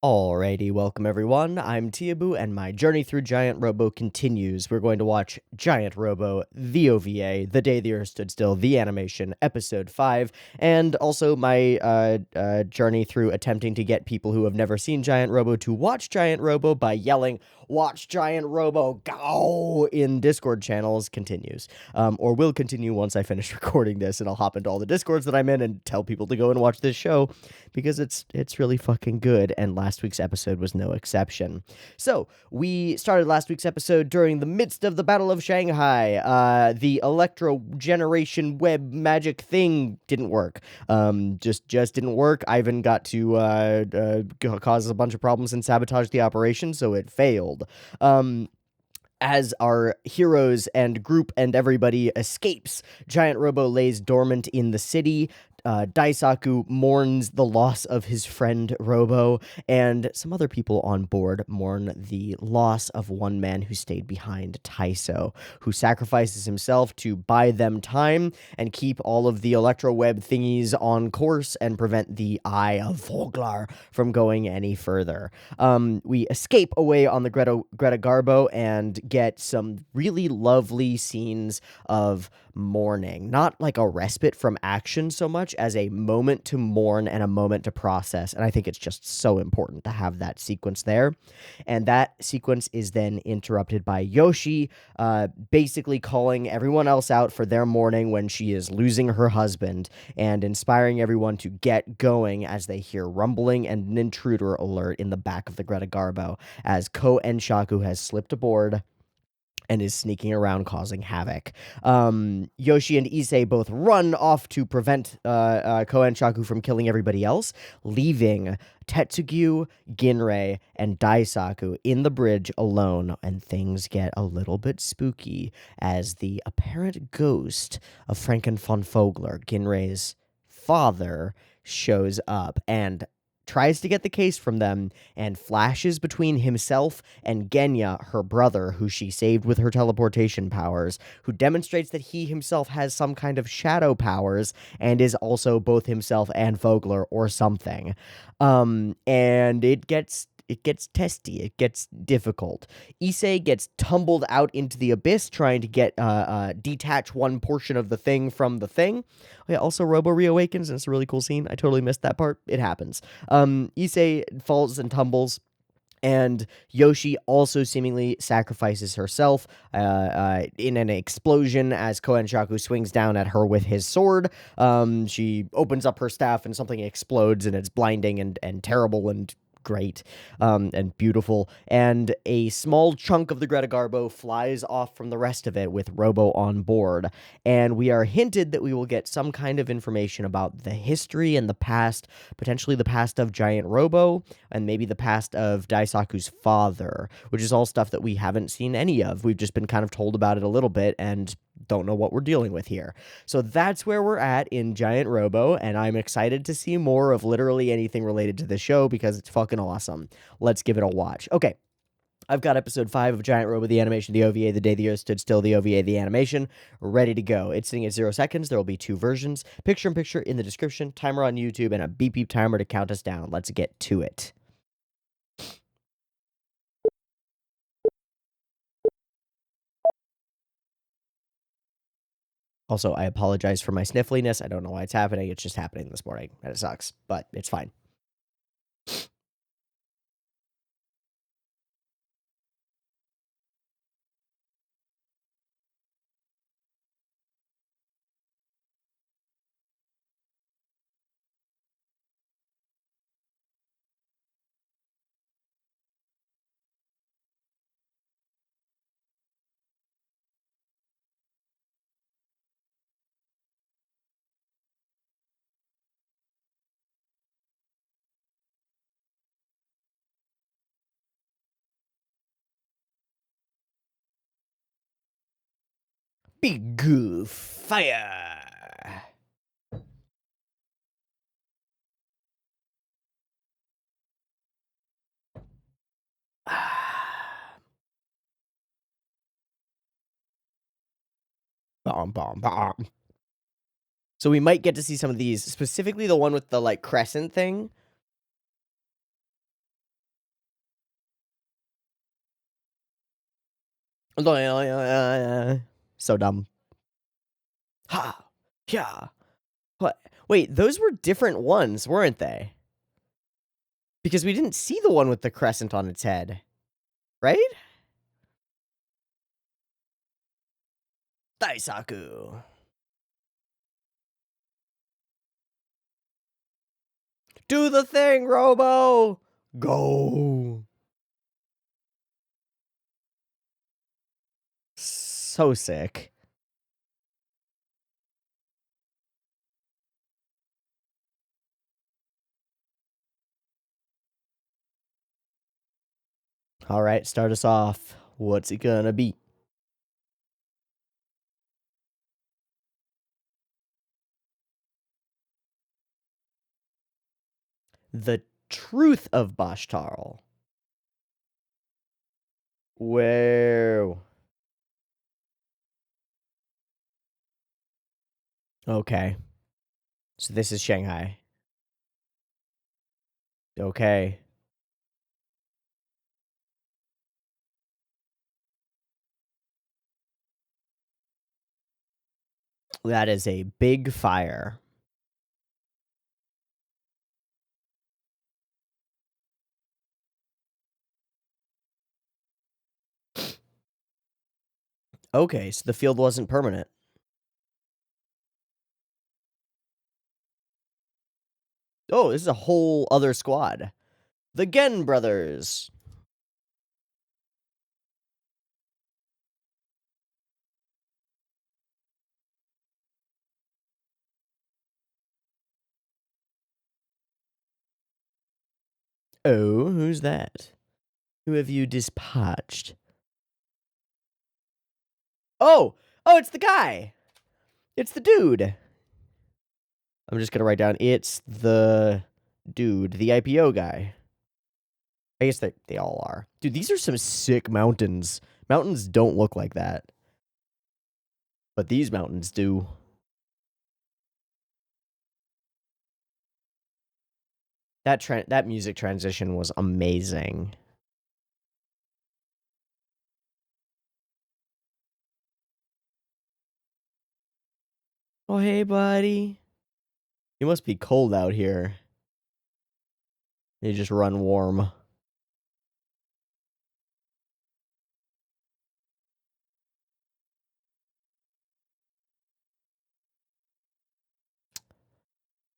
Alrighty, welcome everyone. I'm Tiabu, and my journey through Giant Robo continues. We're going to watch Giant Robo, the OVA, The Day the Earth Stood Still, the animation, episode 5, and also my journey through attempting to get people who have never seen Giant Robo to watch Giant Robo by yelling, "Watch Giant Robo, go!" in Discord channels continues. Or will continue once I finish recording this, and I'll hop into all the Discords that I'm in and tell people to go and watch this show, because it's really fucking good, and last week's episode was no exception. So, we started last week's episode during the midst of the Battle of Shanghai. The Electro Generation Web magic thing didn't work. Just didn't work. Ivan got to cause a bunch of problems and sabotage the operation, so it failed. As our heroes and group and everybody escapes, Giant Robo lays dormant in the city. Daisaku mourns the loss of his friend Robo, and some other people on board mourn the loss of one man who stayed behind, Taiso, who sacrifices himself to buy them time and keep all of the electro web thingies on course and prevent the Eye of Voglar from going any further. We escape away on the Greta Garbo and get some really lovely scenes of mourning, not like a respite from action so much as a moment to mourn and a moment to process. And I think it's just so important to have that sequence there. And that sequence is then interrupted by Yoshi basically calling everyone else out for their mourning when she is losing her husband, and inspiring everyone to get going as they hear rumbling and an intruder alert in the back of the Greta Garbo, as Ko and Shaku has slipped aboard and is sneaking around causing havoc. Yoshi and Issei both run off to prevent Ko and Shaku from killing everybody else, leaving Tetsugyu, Ginrei, and Daisaku in the bridge alone, and things get a little bit spooky as the apparent ghost of Franken von Vogler, Ginrei's father, shows up and tries to get the case from them, and flashes between himself and Genya, her brother, who she saved with her teleportation powers, who demonstrates that he himself has some kind of shadow powers and is also both himself and Vogler or something. And it gets testy. It gets difficult. Issei gets tumbled out into the abyss trying to get detach one portion of the thing from the thing. Oh, yeah, also Robo reawakens, and it's a really cool scene. I totally missed that part. It happens. Issei falls and tumbles, and Yoshi also seemingly sacrifices herself in an explosion as Koen Shaku swings down at her with his sword. She opens up her staff and something explodes, and it's blinding and terrible and great and beautiful, and a small chunk of the Greta Garbo flies off from the rest of it with Robo on board, and we are hinted that we will get some kind of information about the history and the past, potentially the past of Giant Robo, and maybe the past of Daisaku's father, which is all stuff that we haven't seen any of. We've just been kind of told about it a little bit and don't know what we're dealing with here. So that's where we're at in Giant Robo, and I'm excited to see more of literally anything related to the show because it's fucking awesome. Let's give it a watch. Okay. I've got episode 5 of Giant Robo, the animation, the OVA, The Day the Earth Stood Still, the OVA, the animation, ready to go. It's sitting at 0 seconds. There will be 2 versions. Picture-in-picture in the description, timer on YouTube, and a beep beep timer to count us down. Let's get to it. Also, I apologize for my sniffliness. I don't know why it's happening. It's just happening this morning, and it sucks, but it's fine. Big fire! Bomb, bomb, bomb. So we might get to see some of these, specifically the one with the, like, crescent thing. So dumb. Ha! Yeah. What? Wait, those were different ones, weren't they? Because we didn't see the one with the crescent on its head, right? Daisaku. Do the thing, Robo! Go! So sick. All right, start us off. What's it gonna be? The truth of Bashtarl. Whoa. Okay. So this is Shanghai. Okay. That is a big fire. Okay, so the field wasn't permanent. Oh, this is a whole other squad. The Gen brothers. Oh, who's that? Who have you dispatched? Oh! Oh, it's the guy! It's the dude! I'm just gonna write down, it's the dude, the IPO guy. I guess they all are. Dude, these are some sick mountains. Mountains don't look like that. But these mountains do. That music transition was amazing. Oh, hey, buddy. You must be cold out here. You just run warm.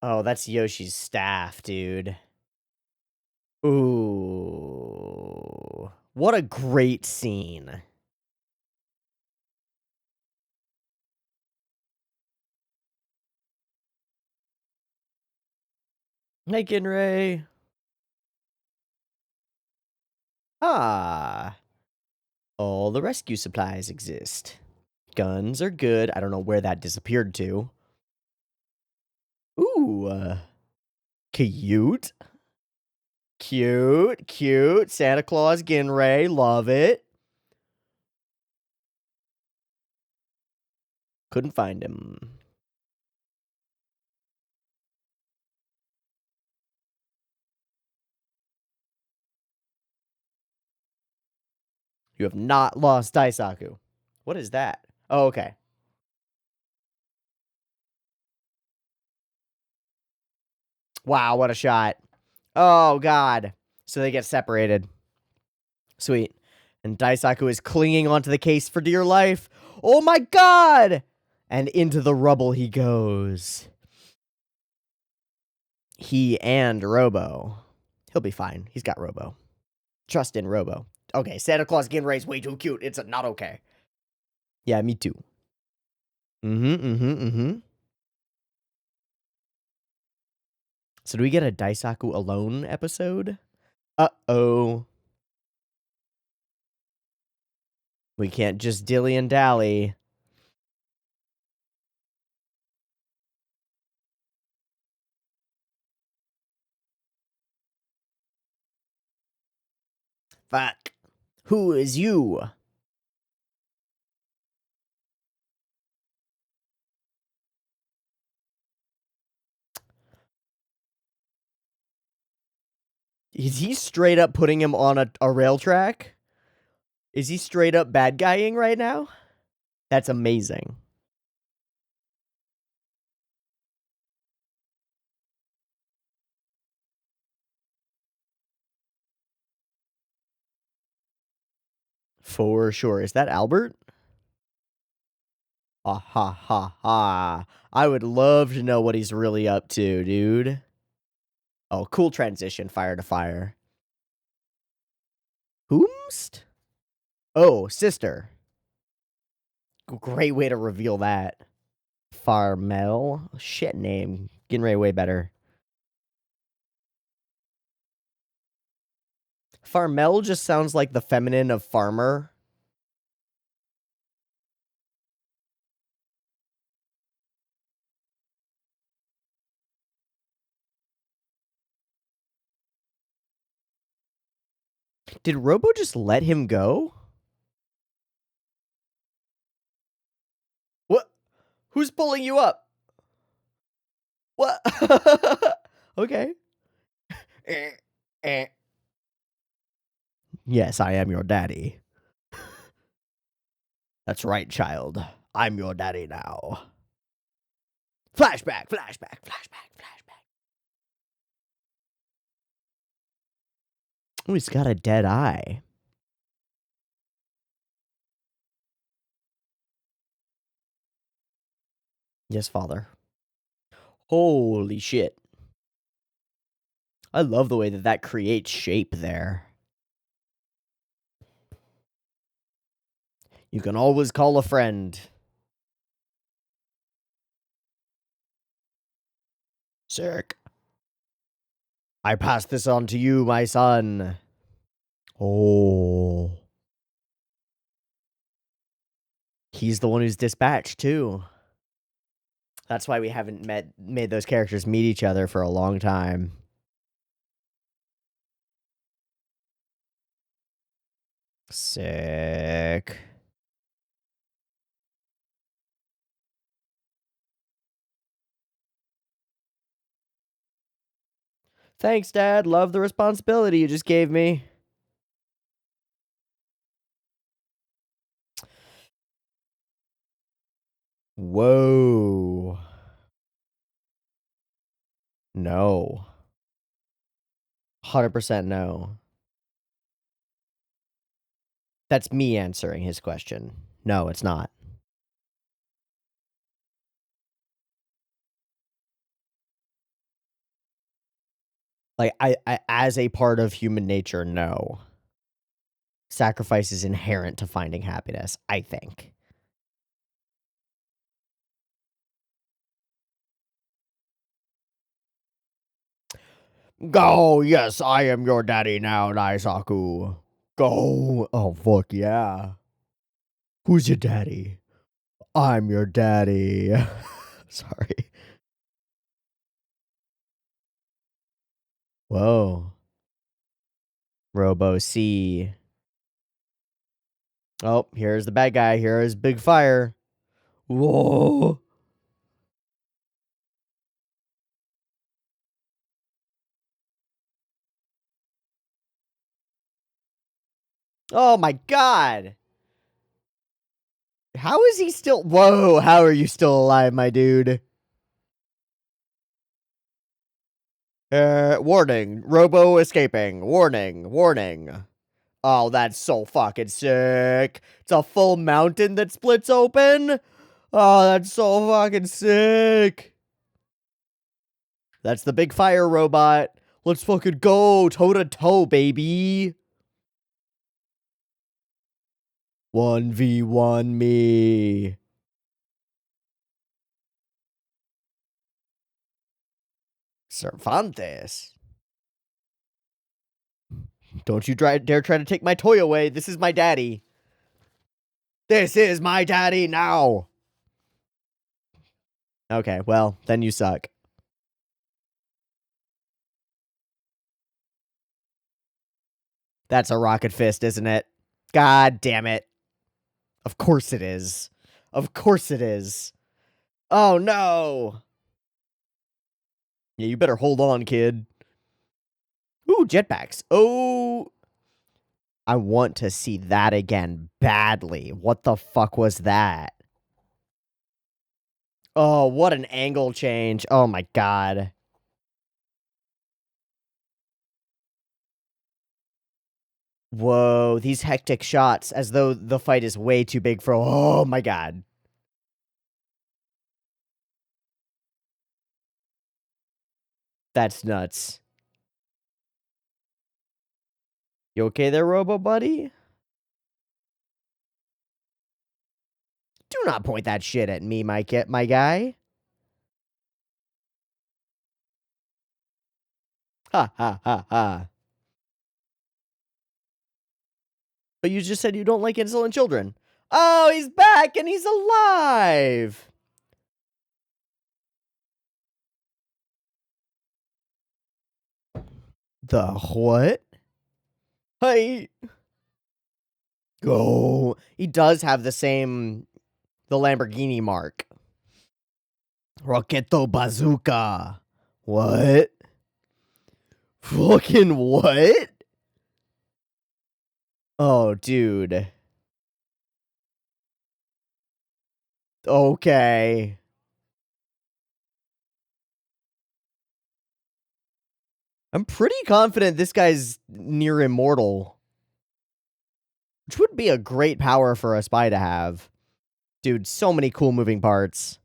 Oh, that's Yoshi's staff, dude. Ooh. What a great scene. Hey, Ginray. Ah. All the rescue supplies exist. Guns are good. I don't know where that disappeared to. Ooh. Cute. Cute. Cute. Santa Claus Ginray. Love it. Couldn't find him. You have not lost Daisaku. What is that? Oh, okay. Wow, what a shot. Oh, God. So they get separated. Sweet. And Daisaku is clinging onto the case for dear life. Oh, my God! And into the rubble he goes. He and Robo. He'll be fine. He's got Robo. Trust in Robo. Okay, Santa Claus Ginray's way too cute. It's not okay. Yeah, me too. So do we get a Daisaku alone episode? Uh-oh. We can't just dilly and dally. Fuck. Who is you? Is he straight up putting him on a rail track? Is he straight up bad guying right now? That's amazing. For sure. Is that Albert? Ah ha ha ha. I would love to know what he's really up to, dude. Oh, cool transition, fire to fire. Whomst? Oh, sister. Great way to reveal that. Farmel? Shit name. Getting way better. Farmel just sounds like the feminine of farmer. Did Robo just let him go? What? Who's pulling you up? What? Okay. Yes, I am your daddy. That's right, child. I'm your daddy now. Flashback, flashback, flashback, flashback. Oh, he's got a dead eye. Yes, father. Holy shit. I love the way that that creates shape there. You can always call a friend. Sick. I pass this on to you, my son. Oh. He's the one who's dispatched, too. That's why we haven't made those characters meet each other for a long time. Sick. Thanks, Dad. Love the responsibility you just gave me. Whoa. No. 100% no. That's me answering his question. No, it's not. Like, I as a part of human nature, no. Sacrifice is inherent to finding happiness, I think. Go, yes, I am your daddy now, Daisaku. Go. Oh, fuck yeah. Who's your daddy? I'm your daddy. Sorry. Whoa. Robo C. Oh, here's the bad guy. Here's Big Fire. Whoa. Oh my god. How is he still? Whoa, how are you still alive, my dude? Warning. Robo escaping. Warning. Warning. Oh, that's so fucking sick. It's a full mountain that splits open. Oh, that's so fucking sick. That's the big fire robot. Let's fucking go toe to toe, baby. 1v1 me. Cervantes. Don't you dare try to take my toy away. This is my daddy. This is my daddy now. Okay, well, then you suck. That's a rocket fist, isn't it? God damn it. Of course it is. Of course it is. Oh, no. Yeah, you better hold on, kid. Ooh, jetpacks. Oh. I want to see that again badly. What the fuck was that? Oh, what an angle change. Oh my god. Whoa, these hectic shots as though the fight is way too big for. Oh my god. That's nuts. You okay there, Robo buddy? Do not point that shit at me, my guy. Ha ha ha ha. But you just said you don't like insolent children. Oh, he's back and he's alive. The what? Hey. Go. He does have the Lamborghini mark. Rocketo bazooka. What? Fucking what? Oh, dude. Okay. I'm pretty confident this guy's near immortal. Which would be a great power for a spy to have. Dude, so many cool moving parts.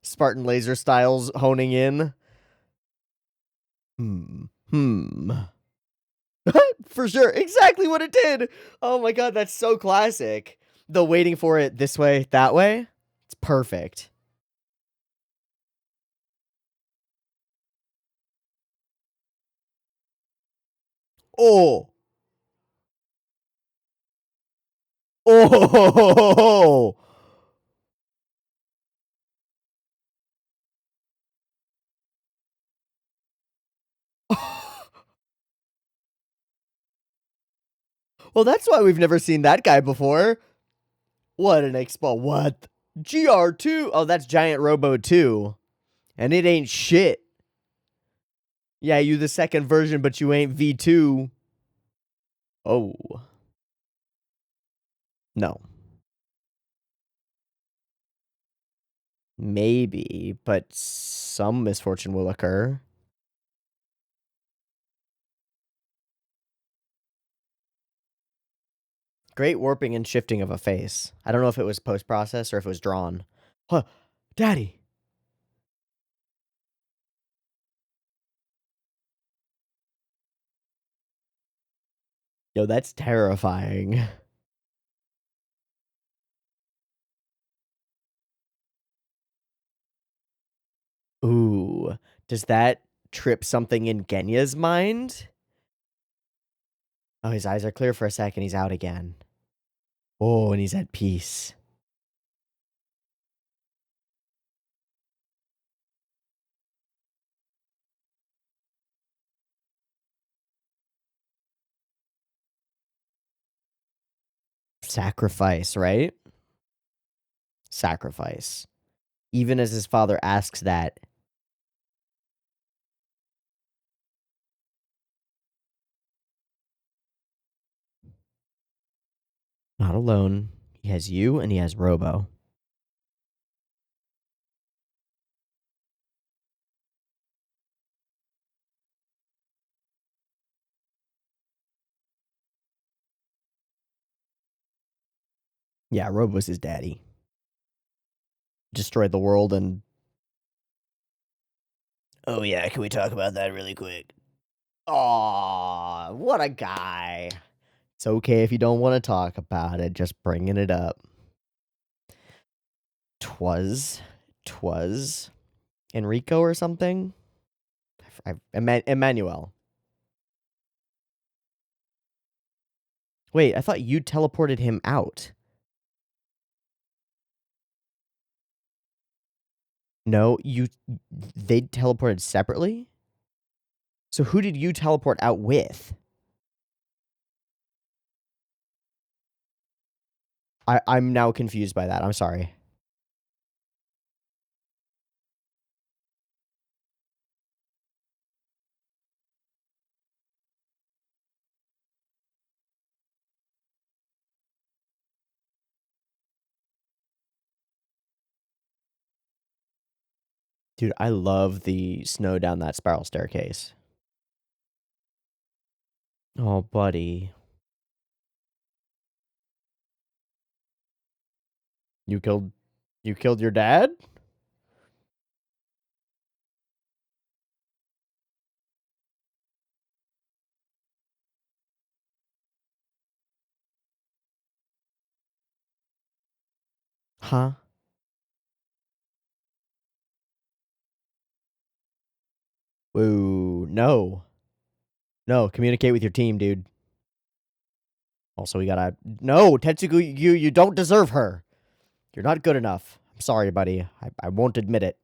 Spartan laser styles honing in. For sure. Exactly what it did. Oh my god, that's so classic. The waiting for it this way, that way. It's perfect. Oh. Oh. Well, that's why we've never seen that guy before. What an expo. What? GR2? Oh, that's Giant Robo 2. And it ain't shit. Yeah, you the second version, but you ain't V2. Oh. No. Maybe, but some misfortune will occur. Great warping and shifting of a face. I don't know if it was post-process or if it was drawn. Huh. Daddy. Yo, that's terrifying. Ooh. Does that trip something in Genya's mind? Oh, his eyes are clear for a second. He's out again. Oh, and he's at peace. Sacrifice, right? Sacrifice. Even as his father asks that. Not alone. He has you and he has Robo. Yeah, Robo's his daddy. Destroyed the world and. Oh, yeah, can we talk about that really quick? Aw, what a guy. It's okay if you don't want to talk about it, just bringing it up. Twas Enrico or something? Emmanuel. Wait, I thought you teleported him out. No, they teleported separately? So who did you teleport out with? I'm now confused by that. I'm sorry. Dude, I love the snow down that spiral staircase. Oh, buddy. You killed your dad? Huh? Whoa, no. No, communicate with your team, dude. Also, we gotta... No, Tetsugu, you don't deserve her. You're not good enough. I'm sorry, buddy. I won't admit it.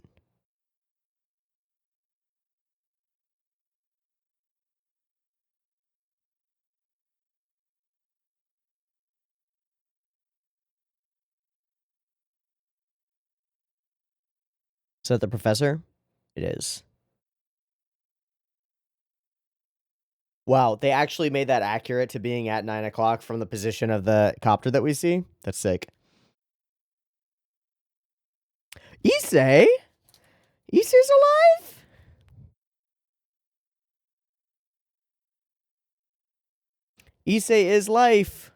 Is that the professor? It is. Wow, they actually made that accurate to being at 9 o'clock from the position of the copter that we see? That's sick. Issei? Issei's alive? Issei is life.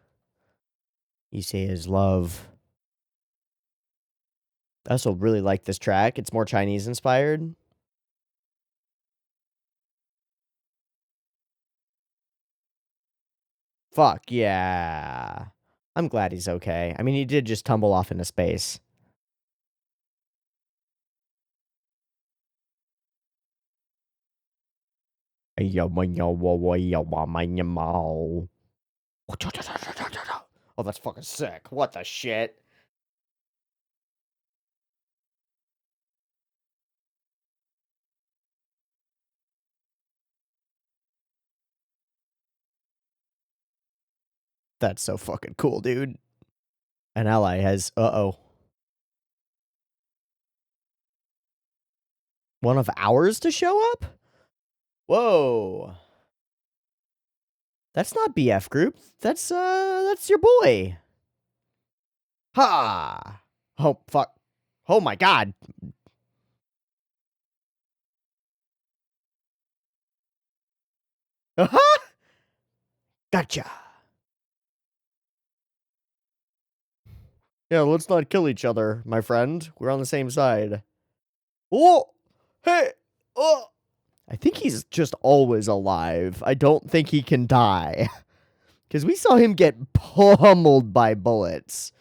Issei is love. I also really like this track. It's more Chinese inspired. Fuck yeah. I'm glad he's okay. I mean, he did just tumble off into space. Oh, that's fucking sick. What the shit? That's so fucking cool, dude. An ally has... Uh-oh. One of ours to show up? Whoa. That's not BF group. That's your boy. Ha! Oh, fuck. Oh my god. Uh-huh! Gotcha. Yeah, let's not kill each other, my friend. We're on the same side. Oh! Hey! Oh! I think he's just always alive. I don't think he can die. Because we saw him get pummeled by bullets.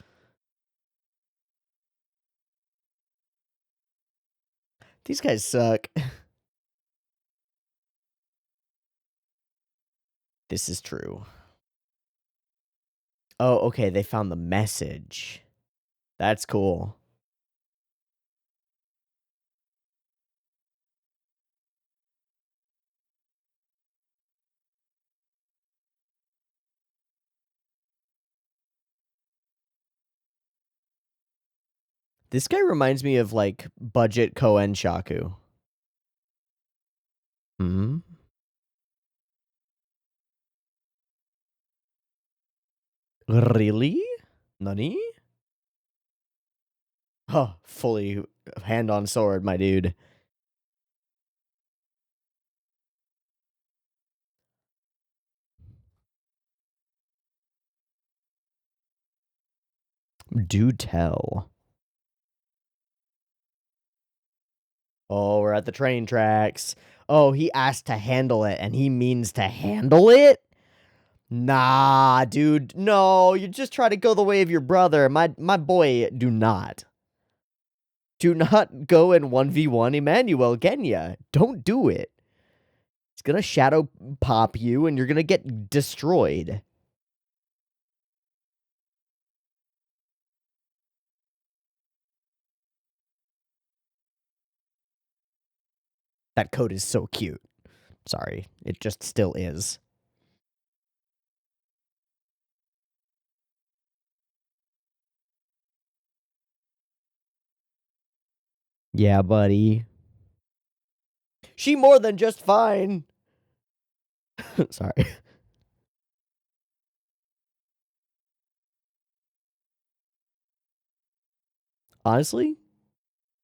These guys suck. This is true. Oh, okay, they found the message. That's cool. This guy reminds me of, like, budget Koen Shaku. Hmm? Really? Nani? Huh, fully hand on sword, my dude. Do tell. Oh, we're at the train tracks. Oh, he asked to handle it, and he means to handle it? Nah, dude. No, you just try to go the way of your brother. My boy, do not. Do not go in 1v1 Emmanuel Genya. Don't do it. He's gonna shadow pop you, and you're gonna get destroyed. That code is so cute. Sorry, it just still is. Yeah, buddy. She more than just fine. Sorry. Honestly,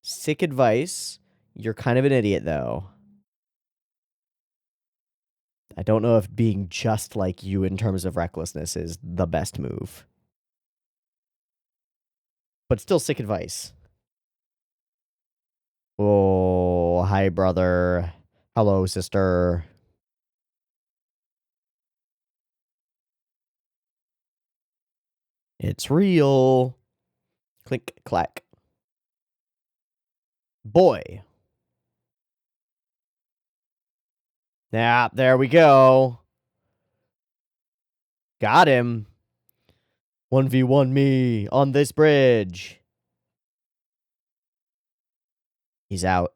sick advice. You're kind of an idiot, though. I don't know if being just like you in terms of recklessness is the best move. But still sick advice. Oh, hi, brother. Hello, sister. It's real. Click, clack. Boy. Yeah, there we go. Got him. 1v1 me on this bridge. He's out.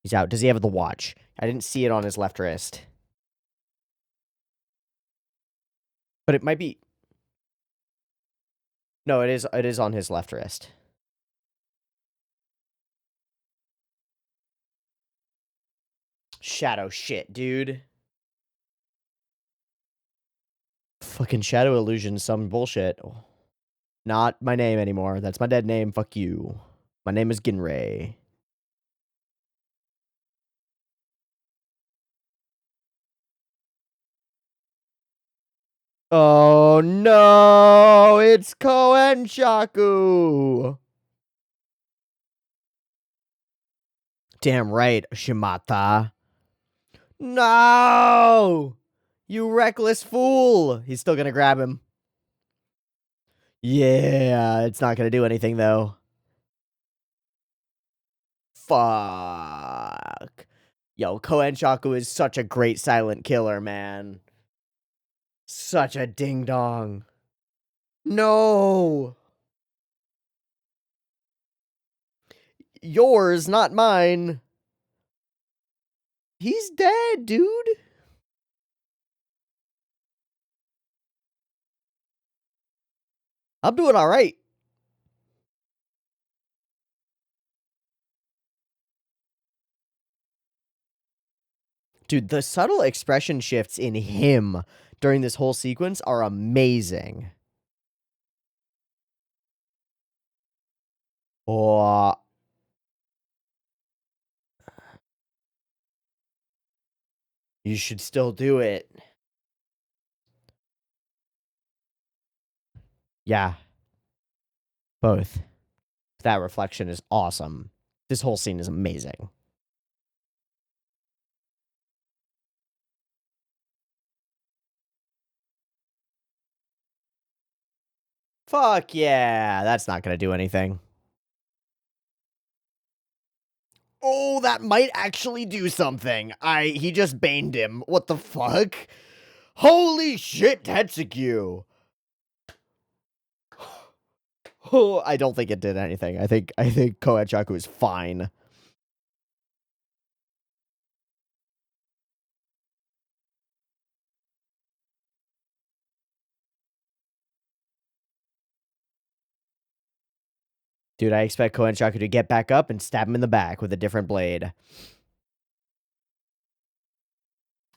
He's out. Does he have the watch? I didn't see it on his left wrist. But it might be... No, it is on his left wrist. Shadow shit, dude. Fucking shadow illusion, some bullshit. Not my name anymore. That's my dead name. Fuck you. My name is Ginray. Oh no! It's Koen Shaku! Damn right, Shimata. No! You reckless fool! He's still gonna grab him. Yeah, it's not gonna do anything though. Fuck. Yo, Koen Shaku is such a great silent killer, man. Such a ding dong. No! Yours, not mine. He's dead, dude. I'm doing all right. Dude, the subtle expression shifts in him during this whole sequence are amazing. Oh, you should still do it. Yeah, both. That reflection is awesome. This whole scene is amazing. Fuck yeah, that's not gonna do anything. Oh, that might actually do something. He just baned him. What the fuck? Holy shit, Tetsugu. Oh, I don't think it did anything. I think Kohachaku is fine. Dude, I expect Kohachaku to get back up and stab him in the back with a different blade.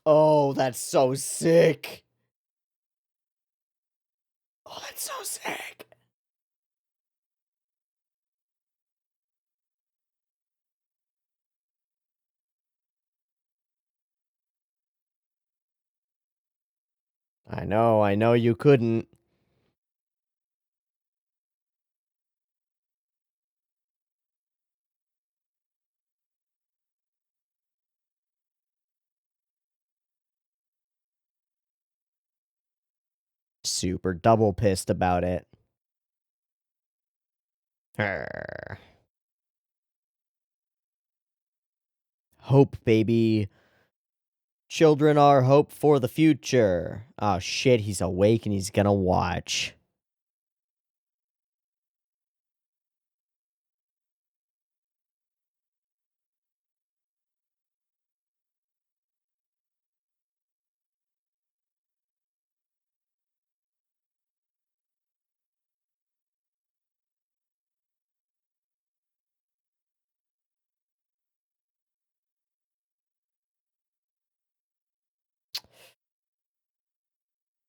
Oh, that's so sick. Oh, that's so sick. I know you couldn't. Super double pissed about it. Arr. Hope, baby. Children are hope for the future. Oh shit, he's awake and he's gonna watch.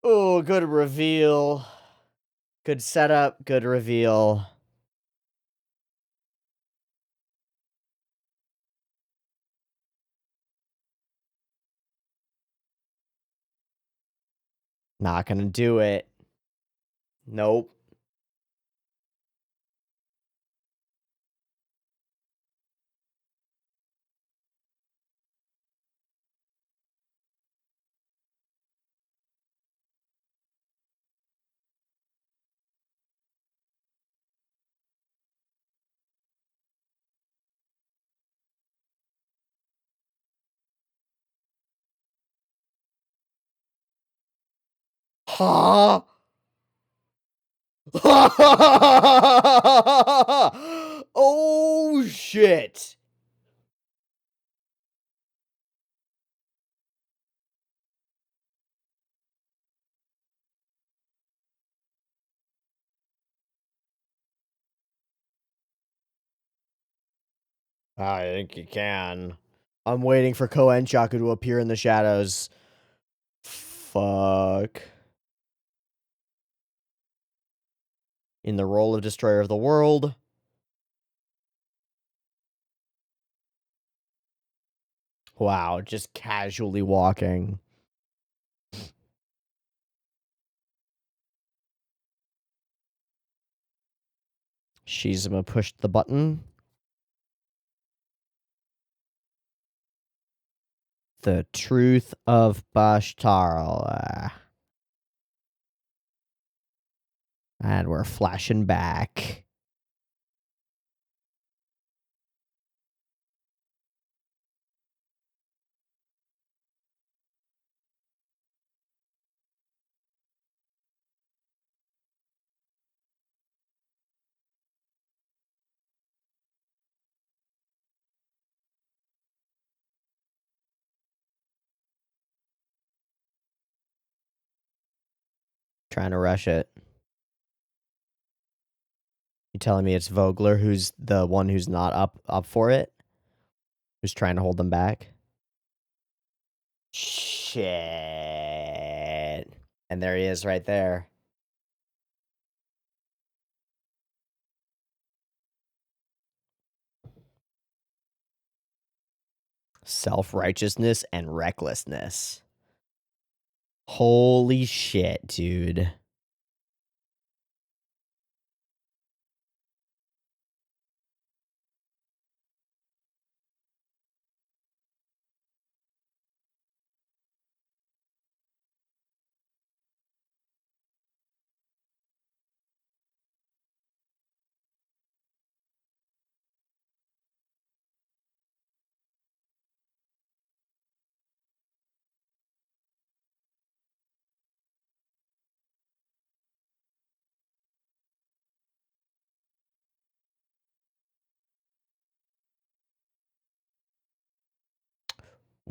Oh, good reveal. Good setup, good reveal. Not gonna do it. Nope. Huh? Oh, shit. I think you can. I'm waiting for Koen Shaku to appear in the shadows. Fuck. In the role of Destroyer of the World. Wow, just casually walking. Shizuma pushed the button. The Truth of Bashtarl. And we're flashing back. Trying to rush it. You telling me it's Vogler who's the one who's not up for it? Who's trying to hold them back? Shit. And there he is right there. Self-righteousness and recklessness. Holy shit, dude.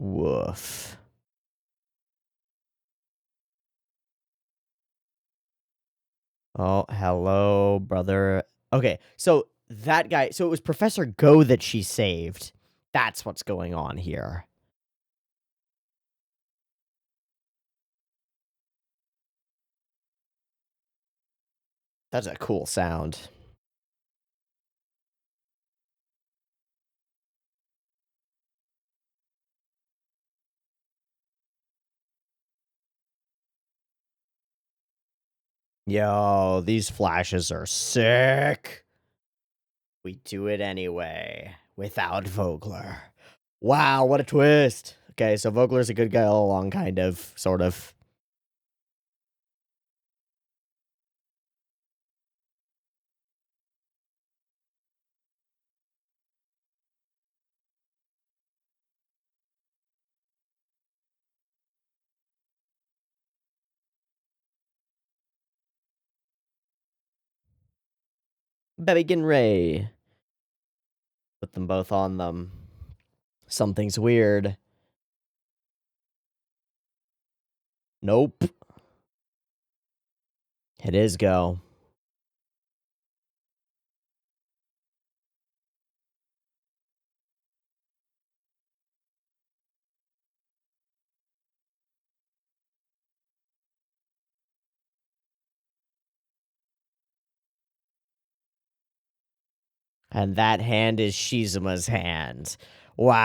Woof. Oh, hello, brother. Okay, so that guy, so it was Professor Go that she saved. That's what's going on here. That's a cool sound. Yo, these flashes are sick. We do it anyway, without Vogler. Wow, what a twist. Okay, so Vogler's a good guy all along, kind of, sort of. Begin Ray. Put them both on them. Something's weird. Nope. It is Go. And that hand is Shizuma's hand. Wow.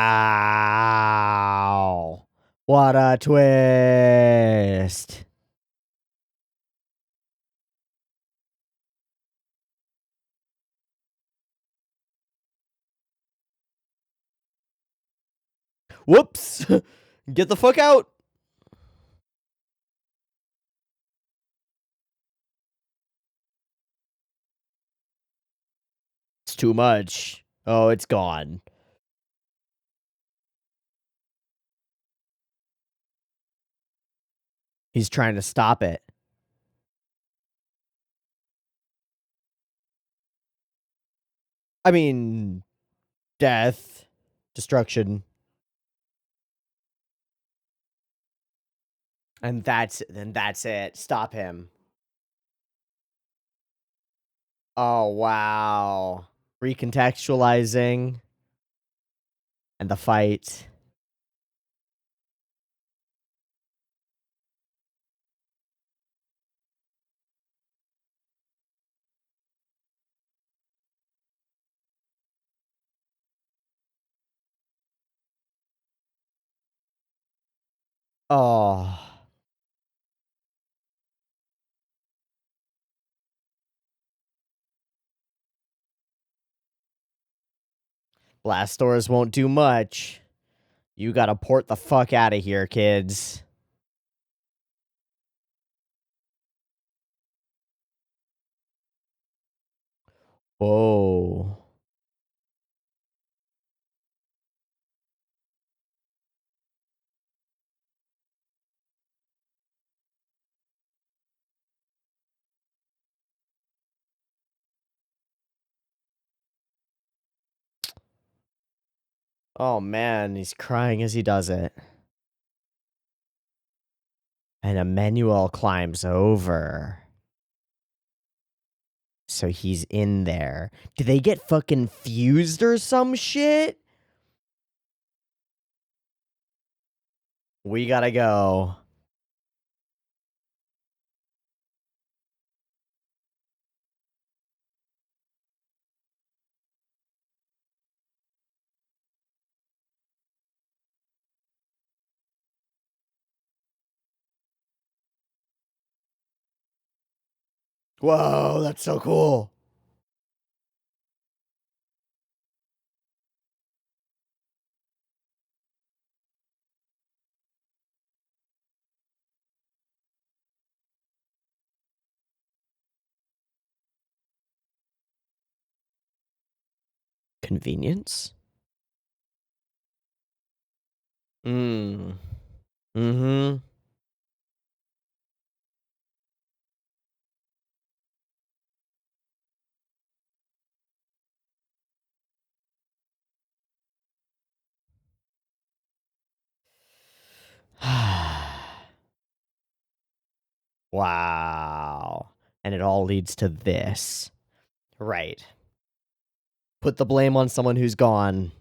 What a twist. Whoops! Get the fuck out! It's too much. Oh, it's gone. He's trying to stop it. I mean, death, destruction. And that's it. Stop him. Oh, wow. Recontextualizing. And the fight. Oh. Blast doors won't do much. You gotta port the fuck out of here, kids. Whoa. Oh man, he's crying as he does it. And Emmanuel climbs over. So he's in there. Did they get fucking fused or some shit? We gotta go. Whoa, that's so cool. Convenience? Mm. Mm-hmm. Wow. And it all leads to this. Right. Put the blame on someone who's gone.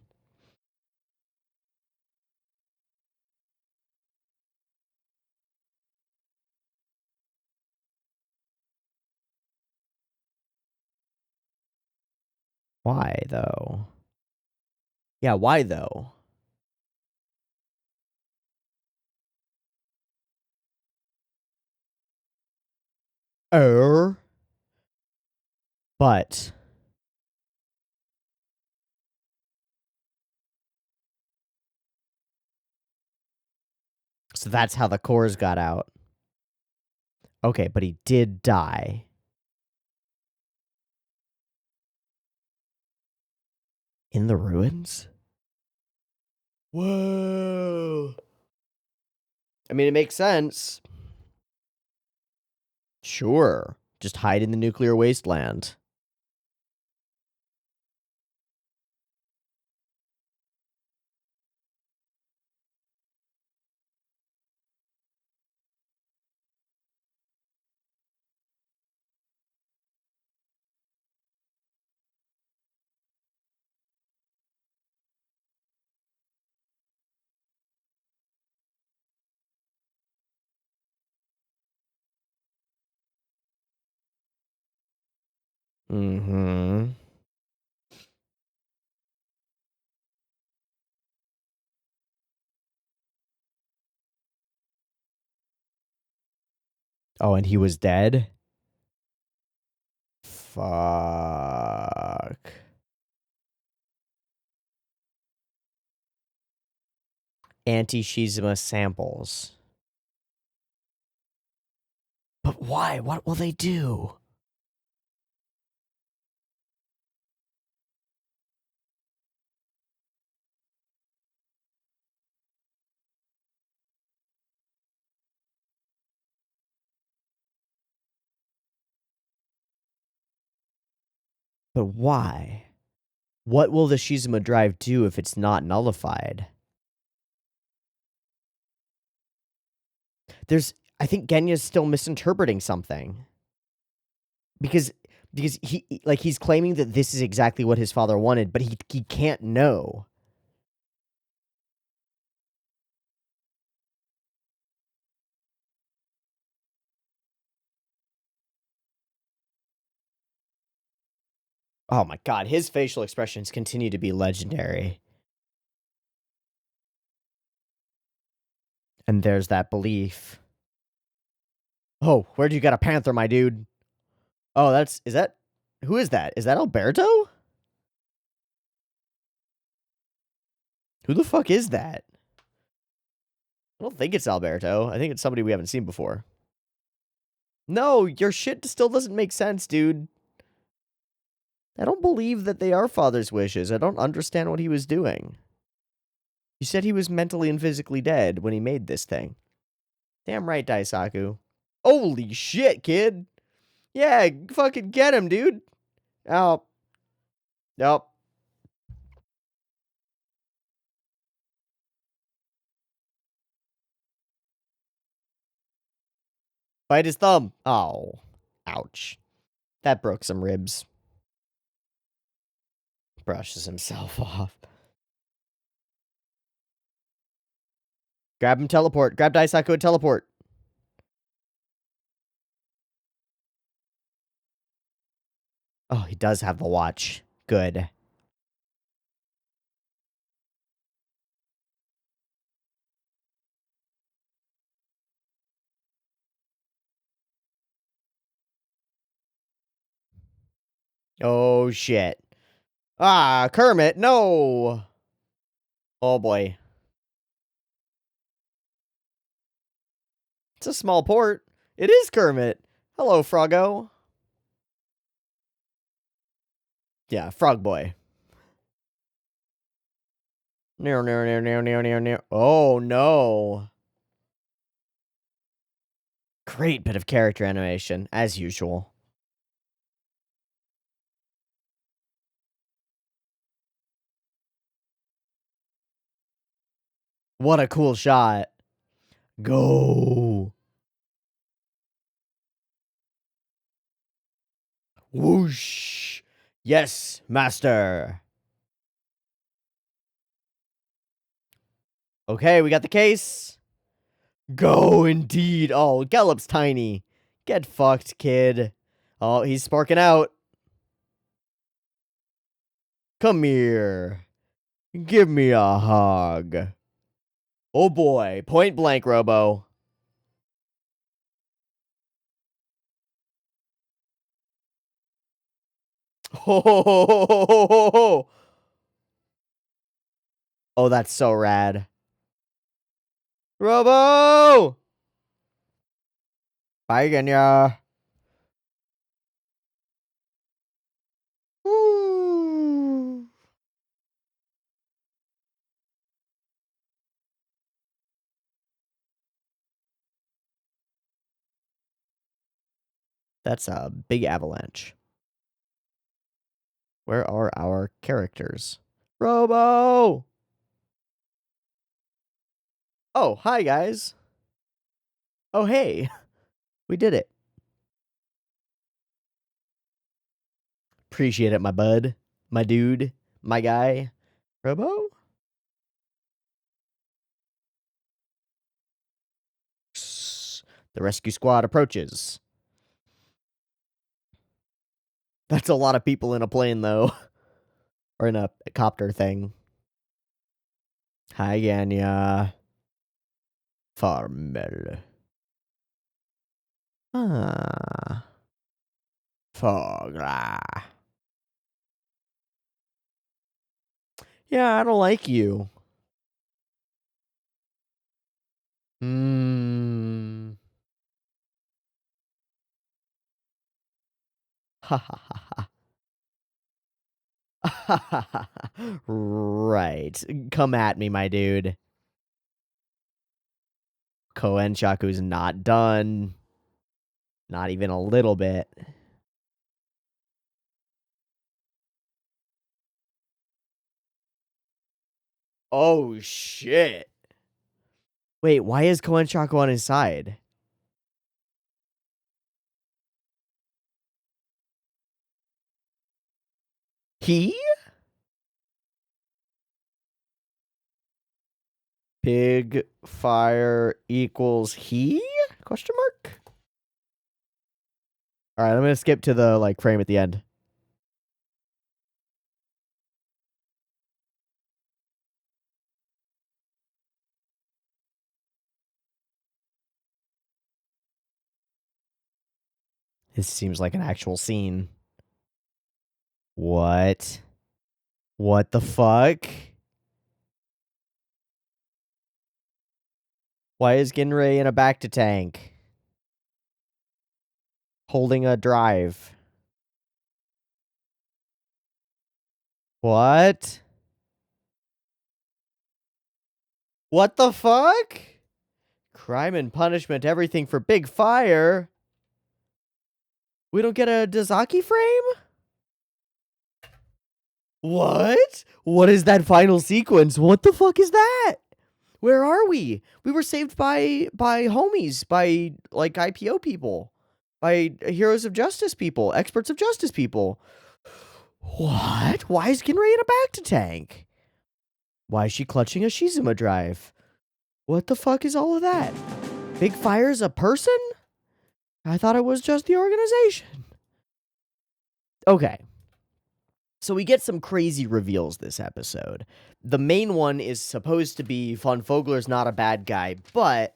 Why, though? Yeah, why, though? But so that's how the cores got out. Okay, but he did die. In the ruins? Whoa. I mean, it makes sense. Sure. Just hide in the nuclear wasteland. Mm-hmm. Oh, and he was dead? Fuck. Anti-Shizuma samples. But why? What will they do? But why? What will the Shizuma drive do if it's not nullified? I think Genya's still misinterpreting something. Because he's claiming that this is exactly what his father wanted, but he can't know. Oh my god, his facial expressions continue to be legendary. And there's that belief. Oh, where'd you get a panther, my dude? Oh, who is that? Is that Alberto? Who the fuck is that? I don't think it's Alberto. I think it's somebody we haven't seen before. No, your shit still doesn't make sense, dude. I don't believe that they are father's wishes. I don't understand what he was doing. You said he was mentally and physically dead when he made this thing. Damn right, Daisaku. Holy shit, kid. Yeah, fucking get him, dude. Oh. Nope. Bite his thumb. Oh. Ouch. That broke some ribs. Brushes himself off. Grab him, teleport. Grab Daisaku and teleport. Oh, he does have the watch. Good. Oh, shit. Ah, Kermit, no! Oh, boy. It's a small port. It is Kermit. Hello, Froggo. Yeah, Frog Boy. Oh, no. Great bit of character animation, as usual. What a cool shot. Go. Whoosh. Yes, master. Okay, we got the case. Go indeed. Oh, Gallop's tiny. Get fucked, kid. Oh, he's sparking out. Come here. Give me a hug. Oh boy, point blank, Robo. Ho ho ho ho ho ho ho. Oh, that's so rad. Robo! Bye, Genya. Woo. That's a big avalanche. Where are our characters? Robo! Oh, hi, guys. Oh, hey. We did it. Appreciate it, my bud. My dude. My guy. Robo? The rescue squad approaches. That's a lot of people in a plane, though. Or in a copter thing. Hi, Ganya. Farmel. Ah. Fogra. Yeah, I don't like you. Hmm. Ha ha ha ha. Right. Come at me, my dude. Koen Shaku's not done. Not even a little bit. Oh, shit. Wait, why is Koen Shaku on his side? He? Big fire equals he? Question mark? All right, I'm gonna skip to the like frame at the end. This seems like an actual scene. What? What the fuck? Why is Ginrei in a back to tank? Holding a drive. What? What the fuck? Crime and punishment, everything for big fire. We don't get a Daisaku frame? What? What is that final sequence? What the fuck is that? Where are we? We were saved by homies, by like IPO people, by heroes of justice people, experts of justice people. What? Why is Ginrei in a back to tank? Why is she clutching a Shizuma drive? What the fuck is all of that? Big Fire's a person? I thought it was just the organization. Okay. So we get some crazy reveals this episode. The main one is supposed to be Von Fogler's not a bad guy, but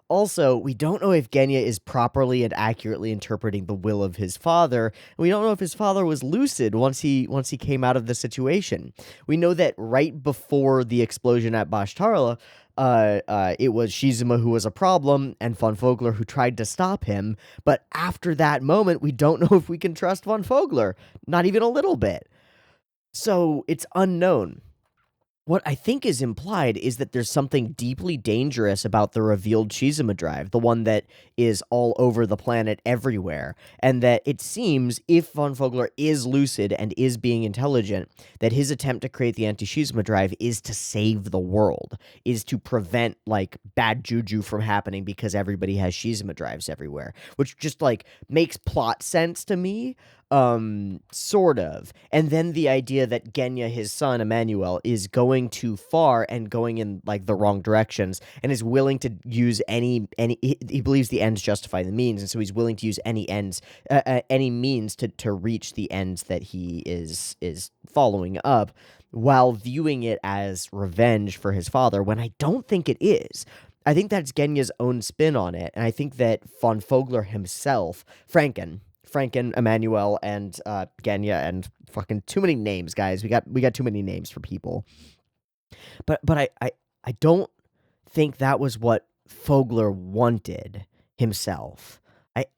also, we don't know if Genya is properly and accurately interpreting the will of his father. And we don't know if his father was lucid once he came out of the situation. We know that right before the explosion at Bashtarla, it was Shizuma who was a problem and Von Fogler who tried to stop him. But after that moment, we don't know if we can trust Von Fogler. Not even a little bit. So it's unknown. What I think is implied is that there's something deeply dangerous about the revealed Shizuma drive, the one that is all over the planet everywhere, and that it seems if Von Fogler is lucid and is being intelligent, that his attempt to create the anti-Shizuma drive is to save the world, is to prevent like bad juju from happening because everybody has Shizuma drives everywhere, which just like makes plot sense to me. Sort of. And then the idea that Genya, his son, Emmanuel, is going too far and going in like the wrong directions and is willing to use he believes the ends justify the means, and so he's willing to use any means to reach the ends that he is following up while viewing it as revenge for his father, when I don't think it is. I think that's Genya's own spin on it, and I think that Von Fogler himself, Franken, Emmanuel, and Genya, and fucking too many names, guys. We got too many names for people. But I don't think that was what Fogler wanted himself.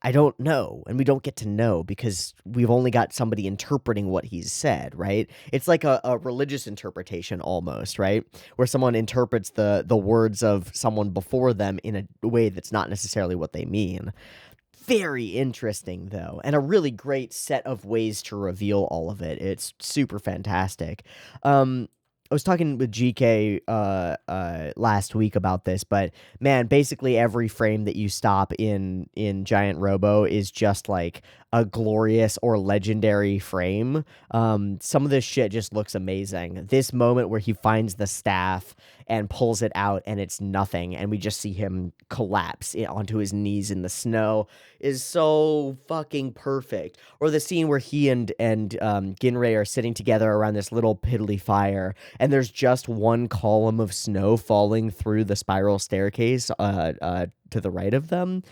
I don't know, and we don't get to know because we've only got somebody interpreting what he's said, right? It's like a religious interpretation almost, right? Where someone interprets the words of someone before them in a way that's not necessarily what they mean. Very interesting, though, and a really great set of ways to reveal all of it. It's super fantastic. I was talking with GK last week about this, but man, basically every frame that you stop in Giant Robo is just like a glorious or legendary frame. Some of this shit just looks amazing. This moment where he finds the staff and pulls it out and it's nothing, and we just see him collapse onto his knees in the snow is so fucking perfect. Or the scene where he and Ginrei are sitting together around this little piddly fire, and there's just one column of snow falling through the spiral staircase to the right of them.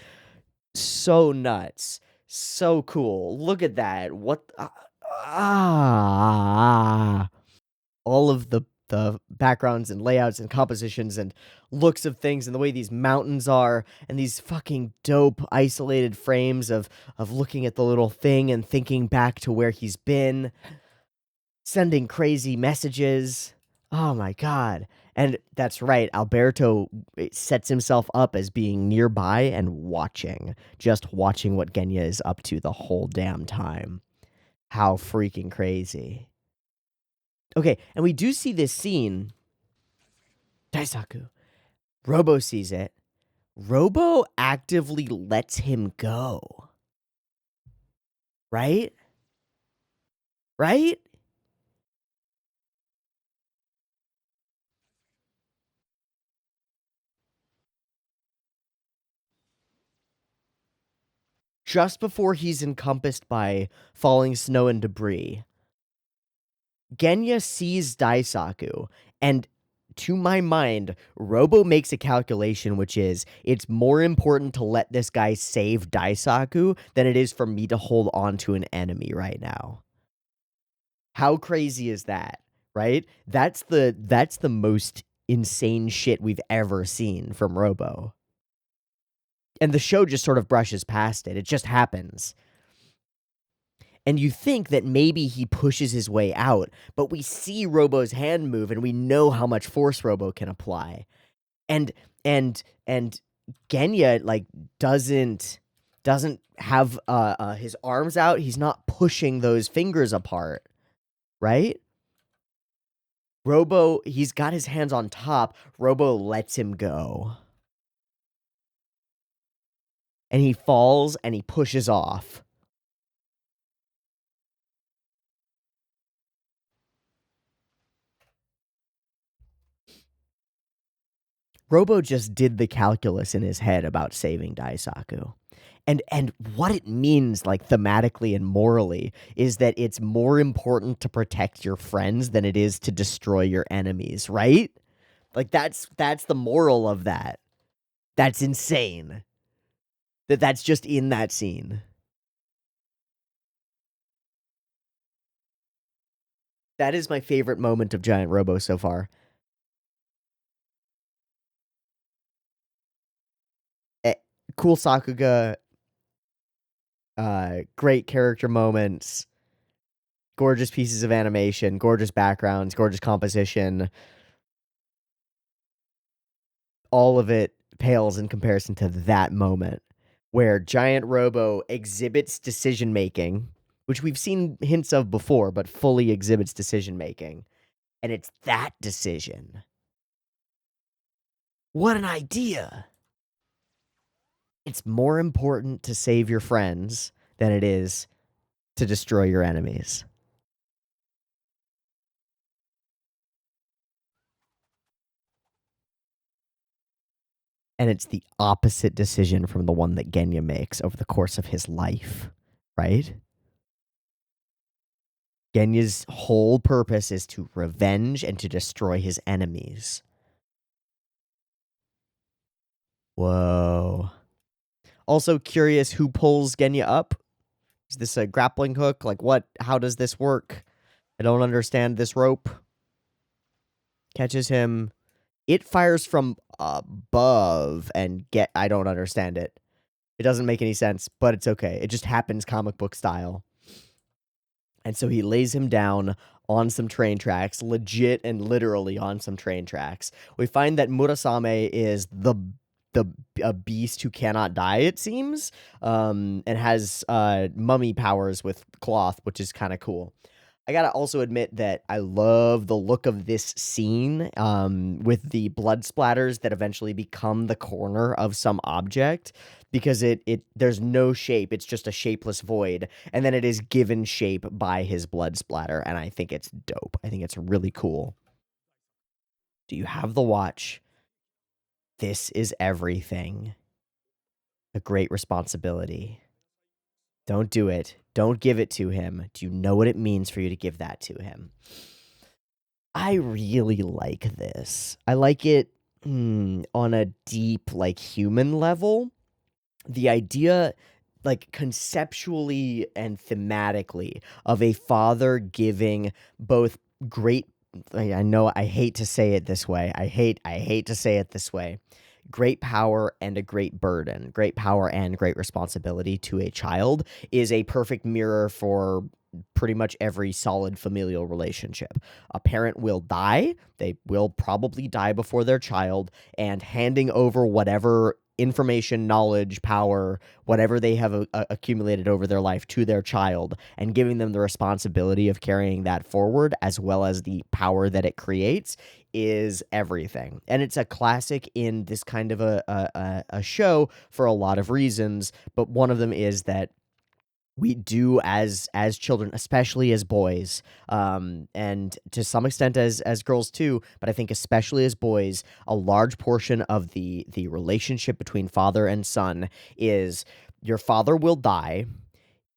So nuts. So cool. Look at that. What all of the the backgrounds and layouts and compositions and looks of things and the way these mountains are and these fucking dope isolated frames of looking at the little thing and thinking back to where he's been, sending crazy messages. Oh my god. And that's right, Alberto sets himself up as being nearby and watching, just watching what Genya is up to the whole damn time. How freaking crazy. Okay, and we do see this scene. Daisaku. Robo sees it. Robo actively lets him go. Right? Right? Just before he's encompassed by falling snow and debris, Genya sees Daisaku, and to my mind, Robo makes a calculation, which is it's more important to let this guy save Daisaku than it is for me to hold on to an enemy right now. How crazy is that, right? That's the most insane shit we've ever seen from Robo. And the show just sort of brushes past it. It just happens. And you think that maybe he pushes his way out, but we see Robo's hand move and we know how much force Robo can apply. And and Genya like doesn't have his arms out. He's not pushing those fingers apart, right? Robo, he's got his hands on top. Robo lets him go. And he falls and he pushes off. Robo just did the calculus in his head about saving Daisaku. And what it means, like, thematically and morally, is that it's more important to protect your friends than it is to destroy your enemies, right? Like, that's the moral of that. That's insane. That's just in that scene. That is my favorite moment of Giant Robo so far. Cool Sakuga, great character moments, gorgeous pieces of animation, gorgeous backgrounds, gorgeous composition. All of it pales in comparison to that moment where Giant Robo exhibits decision making, which we've seen hints of before, but fully exhibits decision making. And it's that decision. What an idea! It's more important to save your friends than it is to destroy your enemies. And it's the opposite decision from the one that Genya makes over the course of his life, right? Genya's whole purpose is to revenge and to destroy his enemies. Whoa. Also curious who pulls Genya up. Is this a grappling hook? Like what? How does this work? I don't understand this rope. Catches him. It fires from above and I don't understand it. It doesn't make any sense, but it's okay. It just happens comic book style. And so he lays him down on some train tracks, legit and literally on some train tracks. We find that Murasame is a beast who cannot die, it seems, and has mummy powers with cloth, which is kind of cool. I gotta also admit that I love the look of this scene with the blood splatters that eventually become the corner of some object, because there's no shape. It's just a shapeless void, and then it is given shape by his blood splatter, and I think it's dope. I think it's really cool. Do you have the watch? This is everything. A great responsibility. Don't do it. Don't give it to him. Do you know what it means for you to give that to him? I really like this. I like it on a deep, like, human level. The idea, like, conceptually and thematically, of a father giving both great I know I hate to say it this way. I hate to say it this way. Great power and a great burden, great power and great responsibility to a child is a perfect mirror for pretty much every solid familial relationship. A parent will die, they will probably die before their child, and handing over whatever information, knowledge, power, whatever they have accumulated over their life to their child and giving them the responsibility of carrying that forward as well as the power that it creates is everything. And it's a classic in this kind of a show for a lot of reasons, but one of them is that we do as children, especially as boys, and to some extent as girls too, but I think especially as boys, a large portion of the relationship between father and son is your father will die.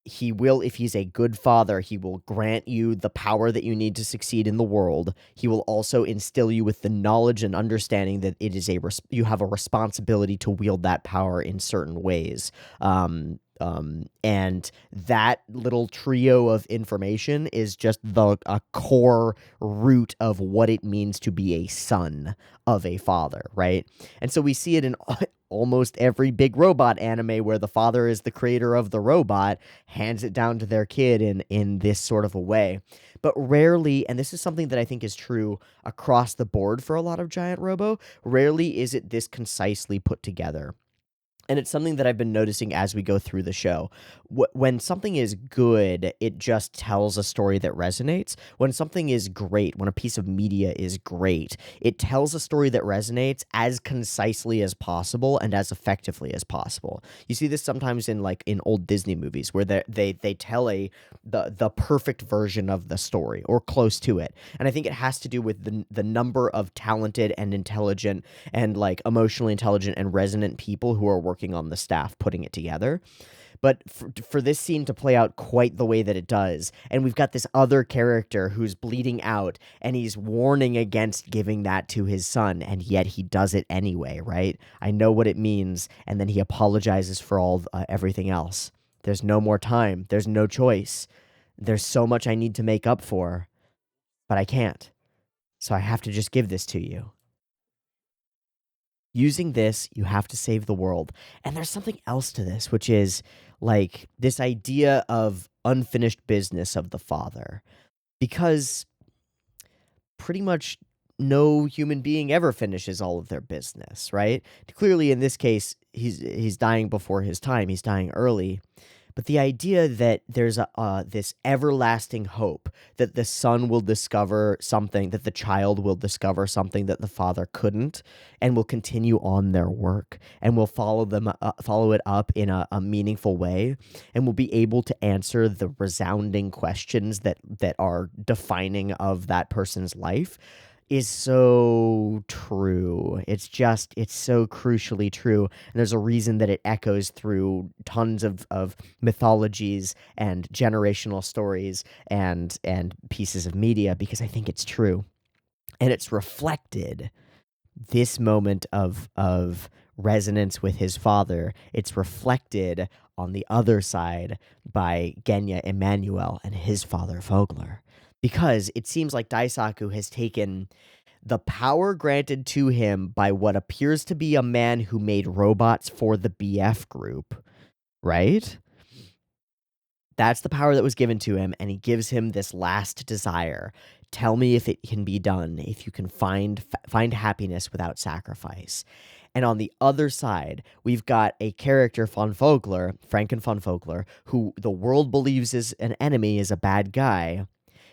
He will, if he's a good father, he will grant you the power that you need to succeed in the world. He will also instill you with the knowledge and understanding that it is you have a responsibility to wield that power in certain ways. And that little trio of information is just a core root of what it means to be a son of a father, right? And so we see it in almost every big robot anime where the father is the creator of the robot, hands it down to their kid in this sort of a way. But rarely, and this is something that I think is true across the board for a lot of Giant Robo, rarely is it this concisely put together. And it's something that I've been noticing as we go through the show. When something is good, it just tells a story that resonates. When something is great, when a piece of media is great, it tells a story that resonates as concisely as possible and as effectively as possible. You see this sometimes in old Disney movies where they tell the perfect version of the story or close to it. And I think it has to do with the number of talented and intelligent and emotionally intelligent and resonant people who are working on the staff putting it together. But for this scene to play out quite the way that it does, and we've got this other character who's bleeding out, and he's warning against giving that to his son, and yet he does it anyway, right? I know what it means, and then he apologizes for everything else. There's no more time. There's no choice. There's so much I need to make up for, but I can't. So I have to just give this to you. Using this, you have to save the world. And there's something else to this, which is this idea of unfinished business of the father. Because pretty much no human being ever finishes all of their business, right? Clearly, in this case, he's dying before his time. He's dying early. But the idea that there's this everlasting hope that the son will discover something, that the child will discover something that the father couldn't, and will continue on their work, and will follow it up in a meaningful way, and will be able to answer the resounding questions that are defining of that person's life, is so true. It's so crucially true. And there's a reason that it echoes through tons of mythologies and generational stories and pieces of media, because I think it's true. And it's reflected, this moment of resonance with his father, it's reflected on the other side by Genya Emmanuel and his father Vogler. Because it seems like Daisaku has taken the power granted to him by what appears to be a man who made robots for the BF group, right? That's the power that was given to him, and he gives him this last desire. Tell me if it can be done, if you can find happiness without sacrifice. And on the other side, we've got a character, Franken von Vogler, who the world believes is an enemy, is a bad guy,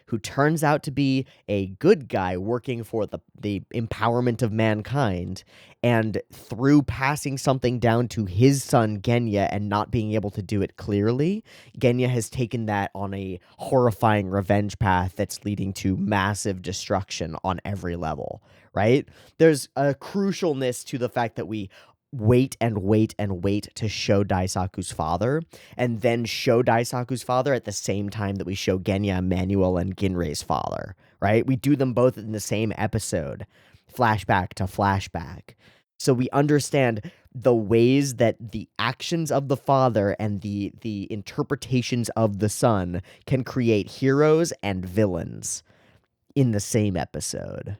who turns out to be a good guy working for the empowerment of mankind, and through passing something down to his son Genya and not being able to do it clearly, Genya has taken that on a horrifying revenge path that's leading to massive destruction on every level, right? There's a crucialness to the fact that we wait and wait and wait to show Daisaku's father, and then show Daisaku's father at the same time that we show Genya Emmanuel and Ginrei's father, right? We do them both in the same episode, flashback to flashback. So we understand the ways that the actions of the father and the interpretations of the son can create heroes and villains. in the same episode.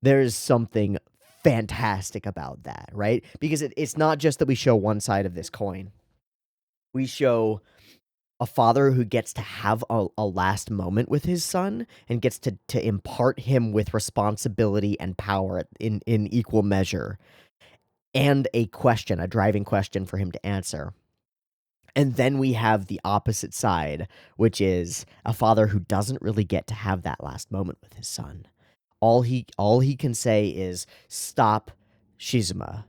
There's something fantastic about that, right? Because it's not just that we show one side of this coin. We show a father who gets to have a last moment with his son and gets to impart him with responsibility and power in equal measure, and a driving question for him to answer. And then we have the opposite side, which is a father who doesn't really get to have that last moment with his son. All he can say is stop Shizuma,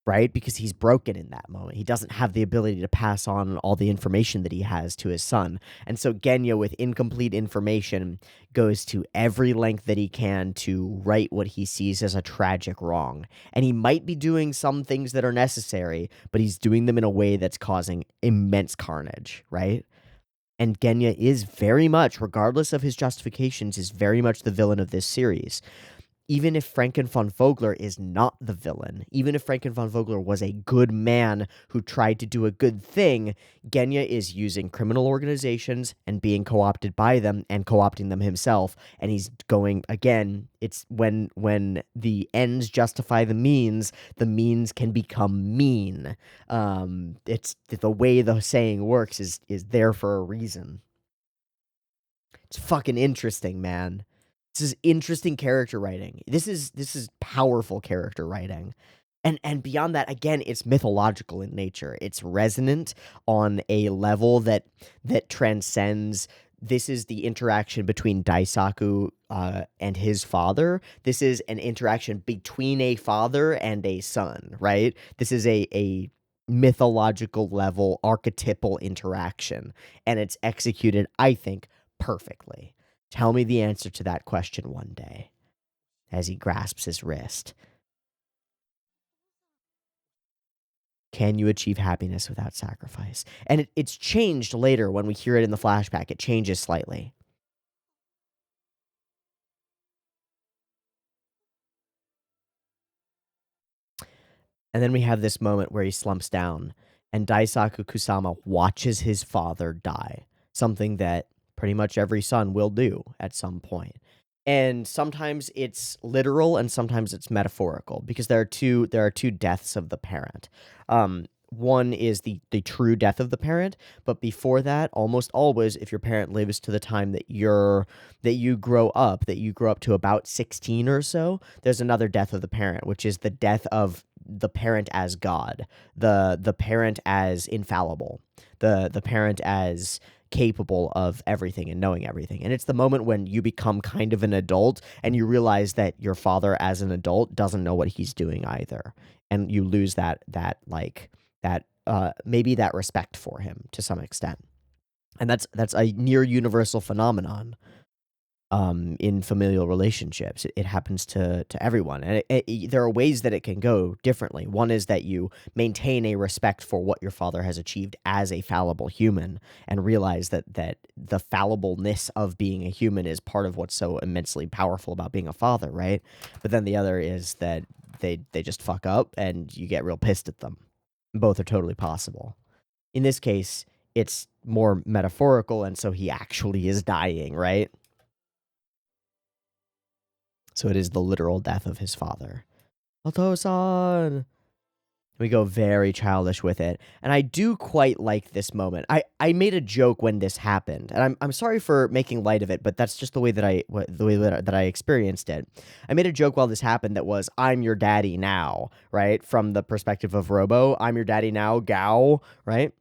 right? Because he's broken in that moment. He doesn't have the ability to pass on all the information that he has to his son. And so Genya, with incomplete information, goes to every length that he can to right what he sees as a tragic wrong. And he might be doing some things that are necessary, but he's doing them in a way that's causing immense carnage, right? And Genya is very much, regardless of his justifications, is very much the villain of this series. Even if Franken von Vogler is not the villain, even if Franken von Vogler was a good man who tried to do a good thing, Genya is using criminal organizations and being co-opted by them and co-opting them himself. And he's going, again, it's when the ends justify the means can become mean. It's the way the saying works is there for a reason. It's fucking interesting, man. This is interesting character writing. This is powerful character writing. And beyond that, again, it's mythological in nature. It's resonant on a level that transcends. This is the interaction between Daisaku and his father. This is an interaction between a father and a son, right? This is a mythological level, archetypal interaction. And it's executed, I think, perfectly. Tell me the answer to that question one day, as he grasps his wrist. Can you achieve happiness without sacrifice? And it's changed later when we hear it in the flashback. It changes slightly. And then we have this moment where he slumps down, and Daisaku Kusama watches his father die, something that pretty much every son will do at some point. And sometimes it's literal and sometimes it's metaphorical, because there are two deaths of the parent. One is the true death of the parent, but before that, almost always, if your parent lives to the time that you grow up to about 16 or so, there's another death of the parent, which is the death of the parent as God, the parent as infallible, the parent as capable of everything and knowing everything. And it's the moment when you become kind of an adult and you realize that your father as an adult doesn't know what he's doing either. And you lose maybe that respect for him to some extent. And that's a near universal phenomenon in familial relationships. It happens to everyone. And there are ways that it can go differently. One is that you maintain a respect for what your father has achieved as a fallible human and realize that the fallibleness of being a human is part of what's so immensely powerful about being a father, right? But then the other is that they just fuck up and you get real pissed at them. Both are totally possible. In this case, it's more metaphorical, and so he actually is dying, right? So it is the literal death of his father. Oto-san! We go very childish with it. And I do quite like this moment. I made a joke when this happened, and I'm sorry for making light of it, but that's just the way that I experienced it. I made a joke while this happened that was, I'm your daddy now, right? From the perspective of Robo, I'm your daddy now, Gao, right?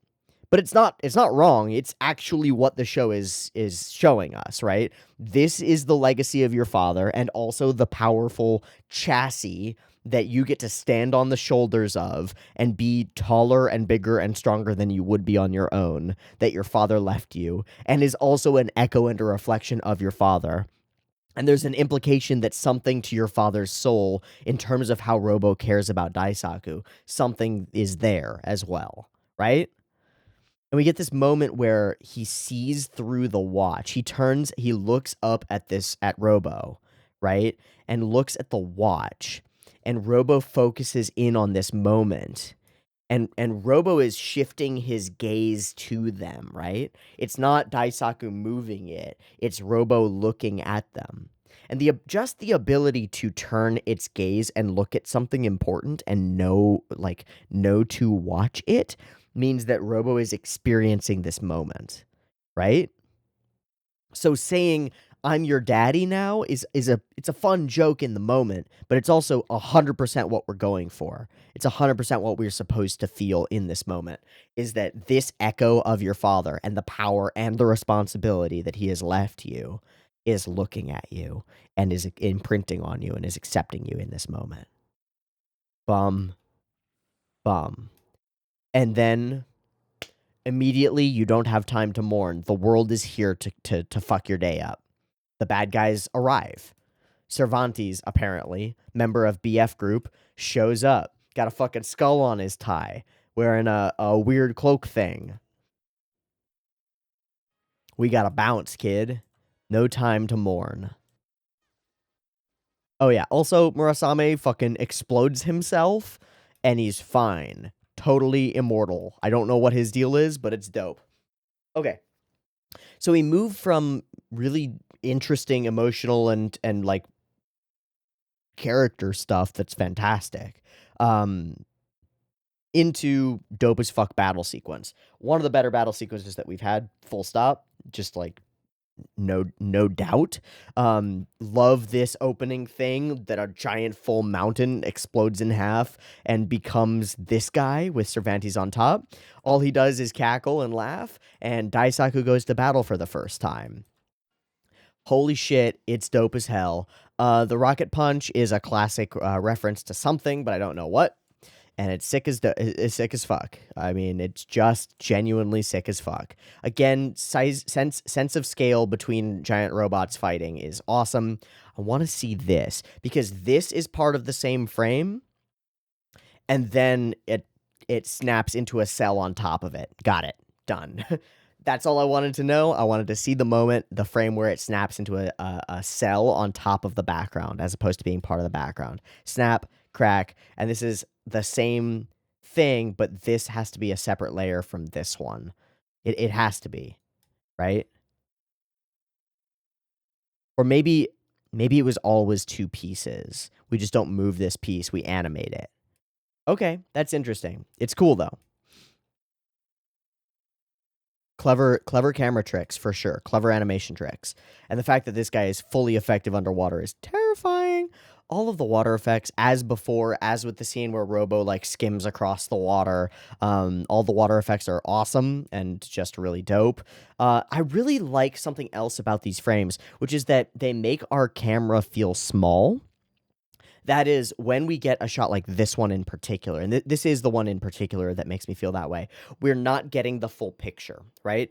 But it's not wrong. It's actually what the show is showing us, right? This is the legacy of your father and also the powerful chassis that you get to stand on the shoulders of and be taller and bigger and stronger than you would be on your own, that your father left you, and is also an echo and a reflection of your father. And there's an implication that something to your father's soul, in terms of how Robo cares about Daisaku, something is there as well, right? And we get this moment where he sees through the watch. He looks up at Robo, right? And looks at the watch. And Robo focuses in on this moment. And Robo is shifting his gaze to them, right? It's not Daisaku moving it. It's Robo looking at them. And just the ability to turn its gaze and look at something important and know to watch it means that Robo is experiencing this moment, right? So saying I'm your daddy now is it's a fun joke in the moment, but it's also 100% what we're going for. It's 100% what we're supposed to feel in this moment, is that this echo of your father and the power and the responsibility that he has left you is looking at you and is imprinting on you and is accepting you in this moment. Bum, bum. And then immediately you don't have time to mourn. The world is here to fuck your day up. The bad guys arrive. Cervantes, apparently, member of BF group, shows up. Got a fucking skull on his tie, wearing a weird cloak thing. We gotta bounce, kid. No time to mourn. Oh yeah, also Murasame fucking explodes himself, and he's fine. Totally immortal. I don't know what his deal is, but it's dope. Okay. So we move from really interesting, emotional, and like character stuff that's fantastic into dope as fuck battle sequence. One of the better battle sequences that we've had, full stop. Just like no doubt. Love this opening thing that a giant full mountain explodes in half and becomes this guy with Cervantes on top. All he does is cackle and laugh, and Daisaku goes to battle for the first time. Holy shit, it's dope as hell. The rocket punch is a classic reference to something, but I don't know what. And it's sick as fuck. I mean, it's just genuinely sick as fuck. Again, sense of scale between giant robots fighting is awesome. I want to see this because this is part of the same frame, and then it snaps into a cell on top of it. Got it. Done. That's all I wanted to know. I wanted to see the moment, the frame where it snaps into a cell on top of the background as opposed to being part of the background. Snap, crack, and this is the same thing, but this has to be a separate layer from this one. It has to be, right? Or maybe it was always two pieces. We just don't move this piece, we animate it. Okay, that's interesting. It's cool though. Clever camera tricks for sure. Clever animation tricks. And the fact that this guy is fully effective underwater is terrifying. All of the water effects, as before, as with the scene where Robo like skims across the water, all the water effects are awesome and just really dope. I really like something else about these frames, which is that they make our camera feel small. That is when we get a shot like this one in particular, and this is the one in particular that makes me feel that way. We're not getting the full picture, right?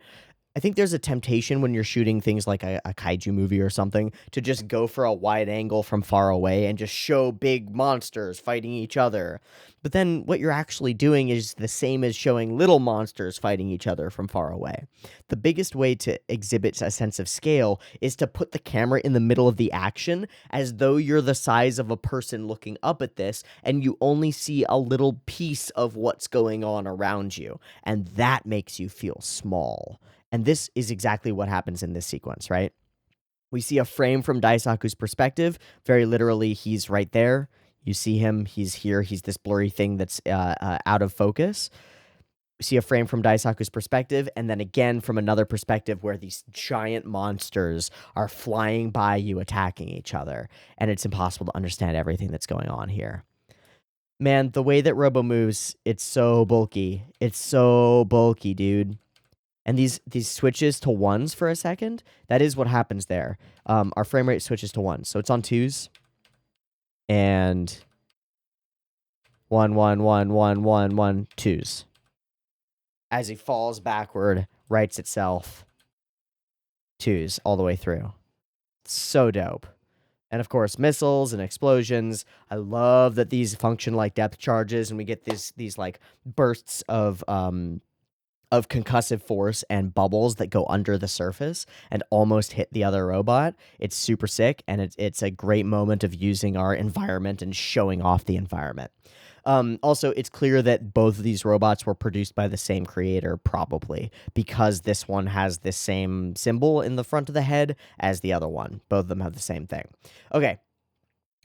I think there's a temptation when you're shooting things like a kaiju movie or something to just go for a wide angle from far away and just show big monsters fighting each other. But then what you're actually doing is the same as showing little monsters fighting each other from far away. The biggest way to exhibit a sense of scale is to put the camera in the middle of the action as though you're the size of a person looking up at this and you only see a little piece of what's going on around you. And that makes you feel small. And this is exactly what happens in this sequence, right? We see a frame from Daisaku's perspective. Very literally, he's right there. You see him. He's here. He's this blurry thing that's out of focus. We see a frame from Daisaku's perspective, and then again from another perspective where these giant monsters are flying by you, attacking each other. And it's impossible to understand everything that's going on here. Man, the way that Robo moves, it's so bulky. It's so bulky, dude. And these switches to ones for a second, that is what happens there. Our frame rate switches to ones. So it's on twos. And 1, 1, 1, 1, 1, 1, twos. As he falls backward, rights itself. Twos all the way through. So dope. And of course, missiles and explosions. I love that these function like depth charges, and we get these like bursts of concussive force and bubbles that go under the surface and almost hit the other robot. It's super sick, and it's a great moment of using our environment and showing off the environment. Also, it's clear that both of these robots were produced by the same creator, probably, because this one has this same symbol in the front of the head as the other one. Both of them have the same thing. Okay.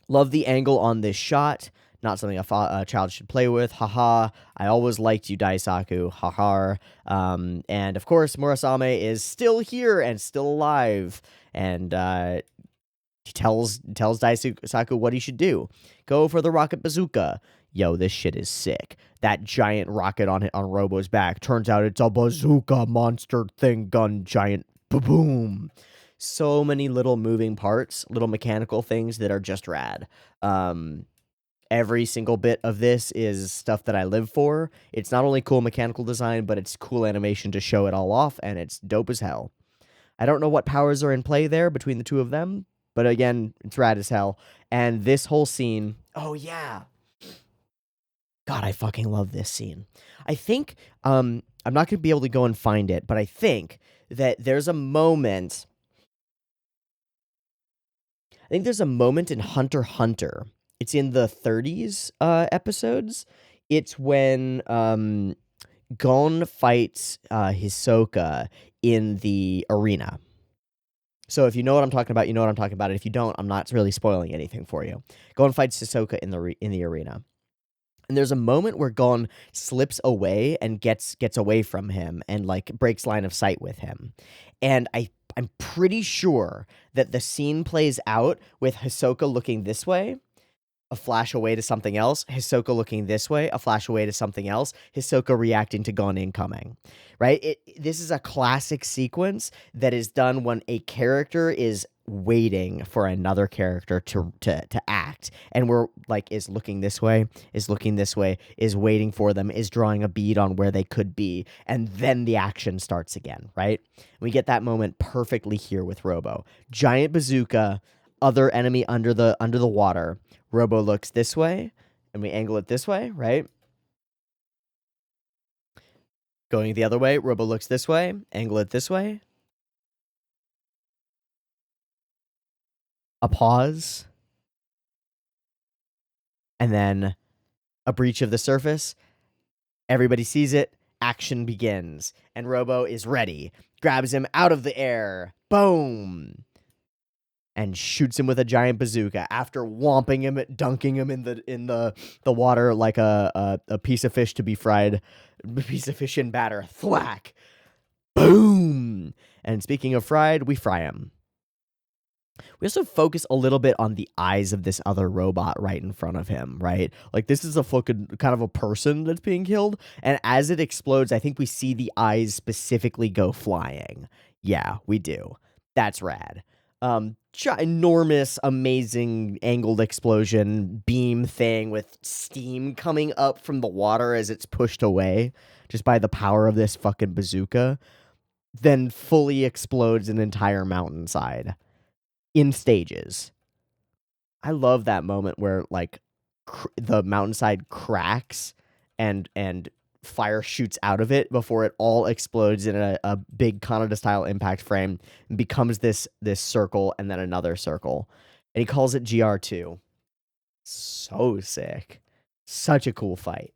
Love the angle on this shot. Not something a child should play with. Haha. I always liked you, Daisaku. Haha. And of course, Murasame is still here and still alive. And he tells Daisaku what he should do. Go for the rocket bazooka. Yo, this shit is sick. That giant rocket on Robo's back. Turns out it's a bazooka monster thing gun giant. Boom. So many little moving parts, little mechanical things that are just rad. Every single bit of this is stuff that I live for. It's not only cool mechanical design, but it's cool animation to show it all off, and it's dope as hell. I don't know what powers are in play there between the two of them, but again, it's rad as hell. And this whole scene, oh yeah. God, I fucking love this scene. I think, I'm not going to be able to go and find it, but I think that there's a moment... I think there's a moment in Hunter x Hunter. It's in the 30s episodes. It's when Gon fights Hisoka in the arena. So if you know what I'm talking about, you know what I'm talking about. And if you don't, I'm not really spoiling anything for you. Gon fights Hisoka in the arena. And there's a moment where Gon slips away and gets away from him and like breaks line of sight with him. And I'm pretty sure that the scene plays out with Hisoka looking this way, a flash away to something else, Hisoka looking this way, a flash away to something else, Hisoka reacting to Gon incoming, right? This is a classic sequence that is done when a character is waiting for another character to act, and we're like, is looking this way, is looking this way, is waiting for them, is drawing a bead on where they could be, and then the action starts again, right? We get that moment perfectly here with Robo. Giant bazooka, other enemy under the water. Robo looks this way, and we angle it this way, right? Going the other way, Robo looks this way, angle it this way. A pause. And then a breach of the surface. Everybody sees it. Action begins. And Robo is ready. Grabs him out of the air. Boom. And shoots him with a giant bazooka after whomping him, dunking him in the water like a piece of fish to be fried, a piece of fish in batter. Thwack, boom. And speaking of fried, we fry him. We also focus a little bit on the eyes of this other robot right in front of him, right? Like, this is a fucking kind of a person that's being killed, and as it explodes, I think we see the eyes specifically go flying. Yeah, we do. That's rad. Ginormous, amazing angled explosion beam thing with steam coming up from the water as it's pushed away just by the power of this fucking bazooka, then fully explodes an entire mountainside in stages. I love that moment where like the mountainside cracks and fire shoots out of it before it all explodes in a big Canada style impact frame and becomes this circle and then another circle. And he calls it GR2. So sick. Such a cool fight.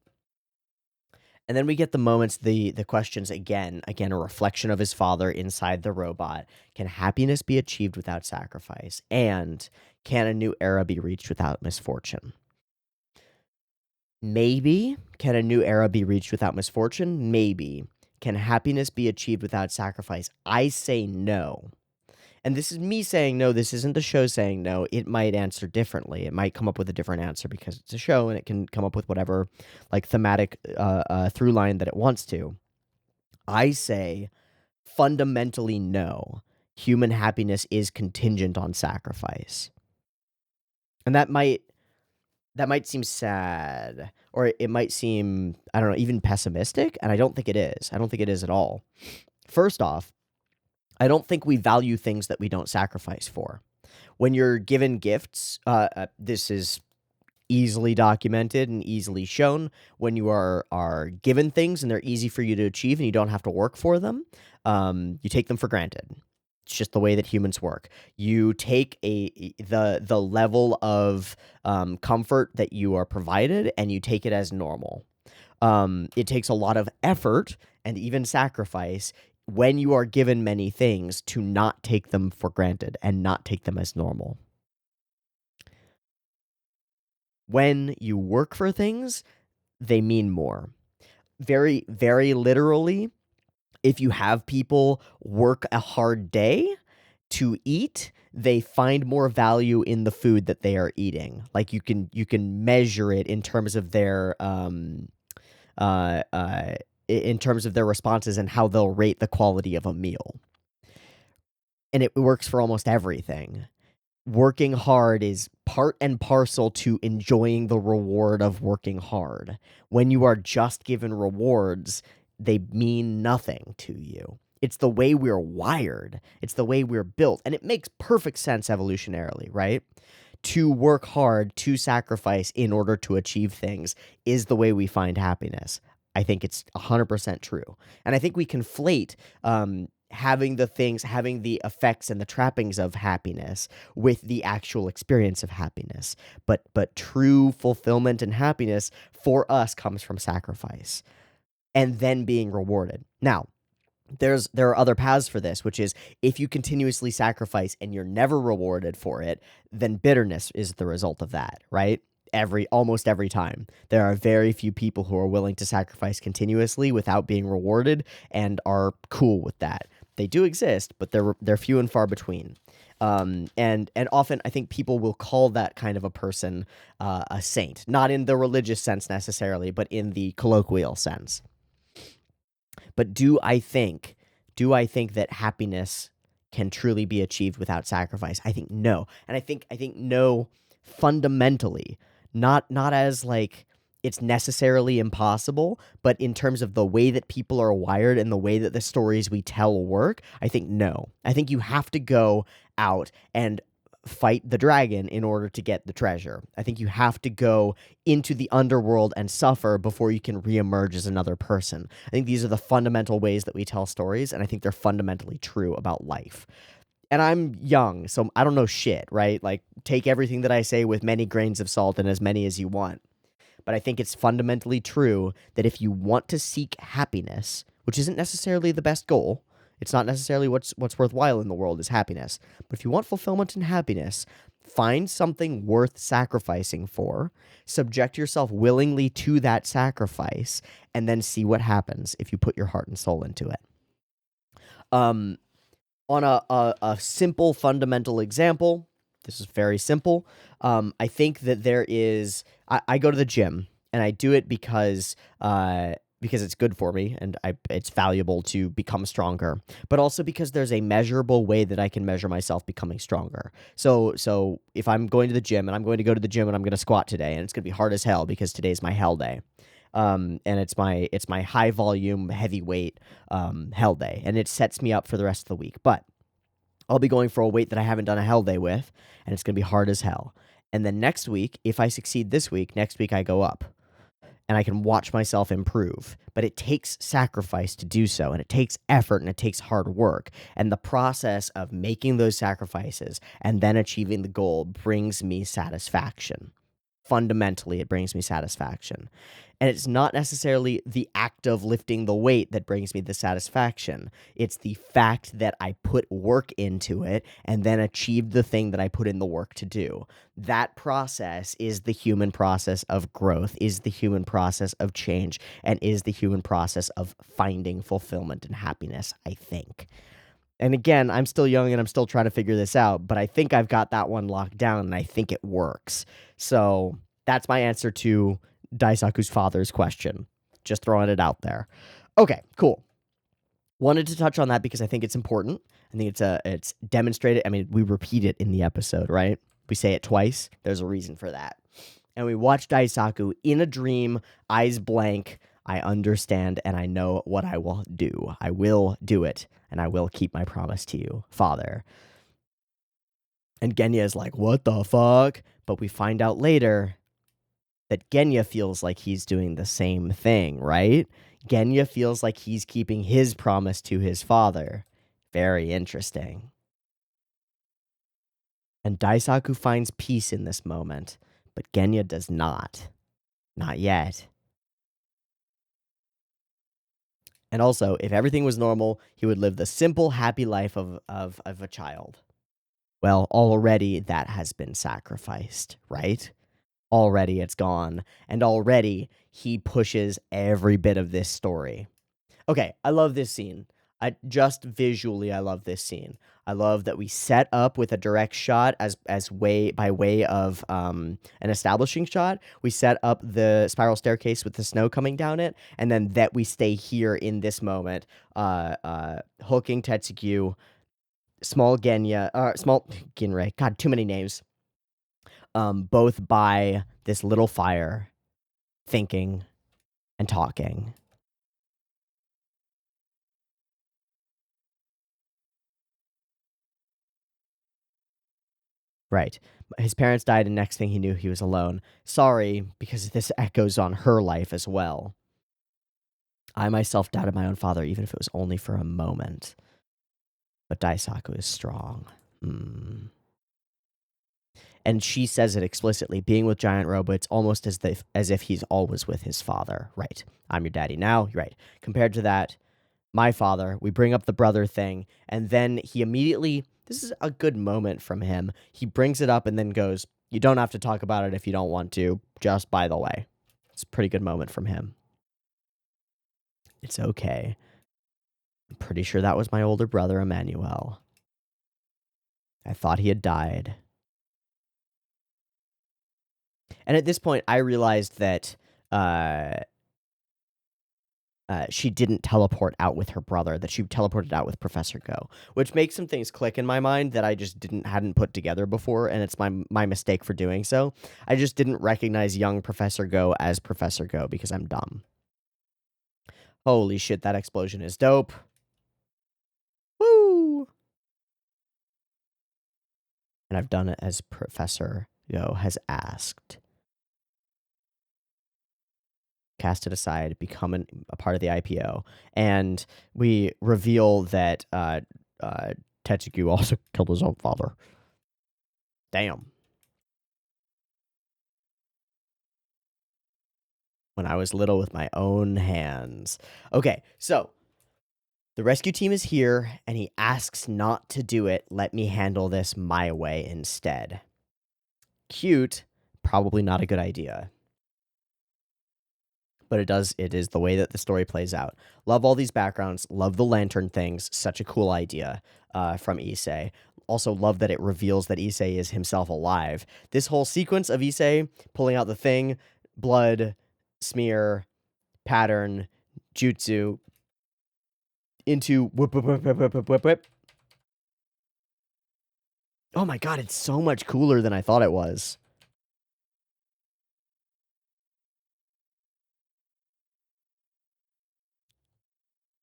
And then we get the moments, the questions again, a reflection of his father inside the robot. Can happiness be achieved without sacrifice? And can a new era be reached without misfortune? Maybe. Can a new era be reached without misfortune? Maybe. Can happiness be achieved without sacrifice? I say no. And this is me saying no. This isn't the show saying no. It might answer differently. It might come up with a different answer because it's a show and it can come up with whatever like thematic through line that it wants to. I say fundamentally no. Human happiness is contingent on sacrifice. And that might seem sad, or it might seem, I don't know, even pessimistic, and I don't think it is. I don't think it is at all. First off, I don't think we value things that we don't sacrifice for. When you're given gifts, this is easily documented and easily shown. When you are given things and they're easy for you to achieve and you don't have to work for them, you take them for granted. It's just the way that humans work. You take the level of comfort that you are provided, and you take it as normal. It takes a lot of effort and even sacrifice when you are given many things to not take them for granted and not take them as normal. When you work for things, they mean more. Very, very literally, if you have people work a hard day to eat, they find more value in the food that they are eating. Like you can measure it in terms of their uh, uh, in terms of their responses and how they'll rate the quality of a meal. And it works for almost everything. Working hard is part and parcel to enjoying the reward of working hard. When you are just given rewards, they mean nothing to you. It's the way we're wired. It's the way we're built. And it makes perfect sense evolutionarily, right? To work hard, to sacrifice in order to achieve things is the way we find happiness. I think it's 100% true. And I think we conflate having the effects and the trappings of happiness with the actual experience of happiness. But true fulfillment and happiness for us comes from sacrifice and then being rewarded. Now, there are other paths for this, which is if you continuously sacrifice and you're never rewarded for it, then bitterness is the result of that, right? Almost every time. There are very few people who are willing to sacrifice continuously without being rewarded and are cool with that. They do exist, but they're few and far between. And often I think people will call that kind of a person a saint, not in the religious sense necessarily, but in the colloquial sense. But do I think that happiness can truly be achieved without sacrifice? I think no. And I think no fundamentally, not as like it's necessarily impossible, but in terms of the way that people are wired and the way that the stories we tell work, I think no. I think you have to go out and fight the dragon in order to get the treasure. I think you have to go into the underworld and suffer before you can reemerge as another person. I think these are the fundamental ways that we tell stories, and I think they're fundamentally true about life. And I'm young, so I don't know shit, right? Like, take everything that I say with many grains of salt and as many as you want. But I think it's fundamentally true that if you want to seek happiness, which isn't necessarily the best goal, it's not necessarily what's worthwhile in the world is happiness. But if you want fulfillment and happiness, find something worth sacrificing for, subject yourself willingly to that sacrifice, and then see what happens if you put your heart and soul into it. On a simple fundamental example, this is very simple. I think that there is. I go to the gym and I do it because it's good for me and it's valuable to become stronger, but also because there's a measurable way that I can measure myself becoming stronger. So if I'm going to the gym and I'm going to go to the gym and I'm going to squat today, and it's going to be hard as hell because today's my hell day. And it's my high volume, heavyweight hell day, and it sets me up for the rest of the week. But I'll be going for a weight that I haven't done a hell day with, and it's going to be hard as hell. And then next week, if I succeed this week, next week I go up. And I can watch myself improve. But it takes sacrifice to do so, and it takes effort, and it takes hard work. And the process of making those sacrifices and then achieving the goal brings me satisfaction. Fundamentally, it brings me satisfaction. And it's not necessarily the act of lifting the weight that brings me the satisfaction. It's the fact that I put work into it and then achieved the thing that I put in the work to do. That process is the human process of growth, is the human process of change, and is the human process of finding fulfillment and happiness, I think. And again, I'm still young and I'm still trying to figure this out, but I think I've got that one locked down and I think it works. So that's my answer to Daisaku's father's question. Just throwing it out there. Okay, cool. Wanted to touch on that because I think it's important. I think it's demonstrated. I mean, we repeat it in the episode, right? We say it twice. There's a reason for that. And we watch Daisaku in a dream, eyes blank. I understand and I know what I will do. I will do it, and I will keep my promise to you, Father. And Genya is like, what the fuck? But we find out later that Genya feels like he's doing the same thing, right? Genya feels like he's keeping his promise to his father. Very interesting. And Daisaku finds peace in this moment, but Genya does not. Not yet. And also, if everything was normal, he would live the simple, happy life of a child. Well, already that has been sacrificed, right? Already it's gone. And already he pushes every bit of this story. Okay, I love this scene. Just visually, I love this scene. I love that we set up with a direct shot as way by way of an establishing shot. We set up the spiral staircase with the snow coming down it, and then that we stay here in this moment, hooking Tetsugu, small Ginrei. God, too many names. Both by this little fire, thinking and talking. Right. His parents died, and next thing he knew, he was alone. Sorry, because this echoes on her life as well. I myself doubted my own father, even if it was only for a moment. But Daisaku is strong. And she says it explicitly. Being with Giant Robo, it's almost as if he's always with his father. Right. I'm your daddy now. You're right. Compared to that, my father, we bring up the brother thing, and then he immediately, this is a good moment from him. He brings it up and then goes, you don't have to talk about it if you don't want to, just by the way. It's a pretty good moment from him. It's okay. I'm pretty sure that was my older brother, Emmanuel. I thought he had died. And at this point, I realized that she didn't teleport out with her brother, that she teleported out with Professor Go, which makes some things click in my mind that I just hadn't put together before, and it's my mistake for doing so. I just didn't recognize young Professor Go as Professor Go because I'm dumb. Holy shit, that explosion is dope. Woo! And I've done it as Professor Go has asked. Cast it aside, become a part of the IPO, and we reveal that Tetsugu also killed his own father. Damn. When I was little with my own hands. Okay, so the rescue team is here, and he asks not to do it. Let me handle this my way instead. Cute, probably not a good idea. But it is the way that the story plays out. Love all these backgrounds, love the lantern things, such a cool idea from Issei. Also love that it reveals that Issei is himself alive. This whole sequence of Issei pulling out the thing, blood, smear, pattern, jutsu, into whip, whip, whip, whip, whip, whip, whip, whip. Oh my god, it's so much cooler than I thought it was.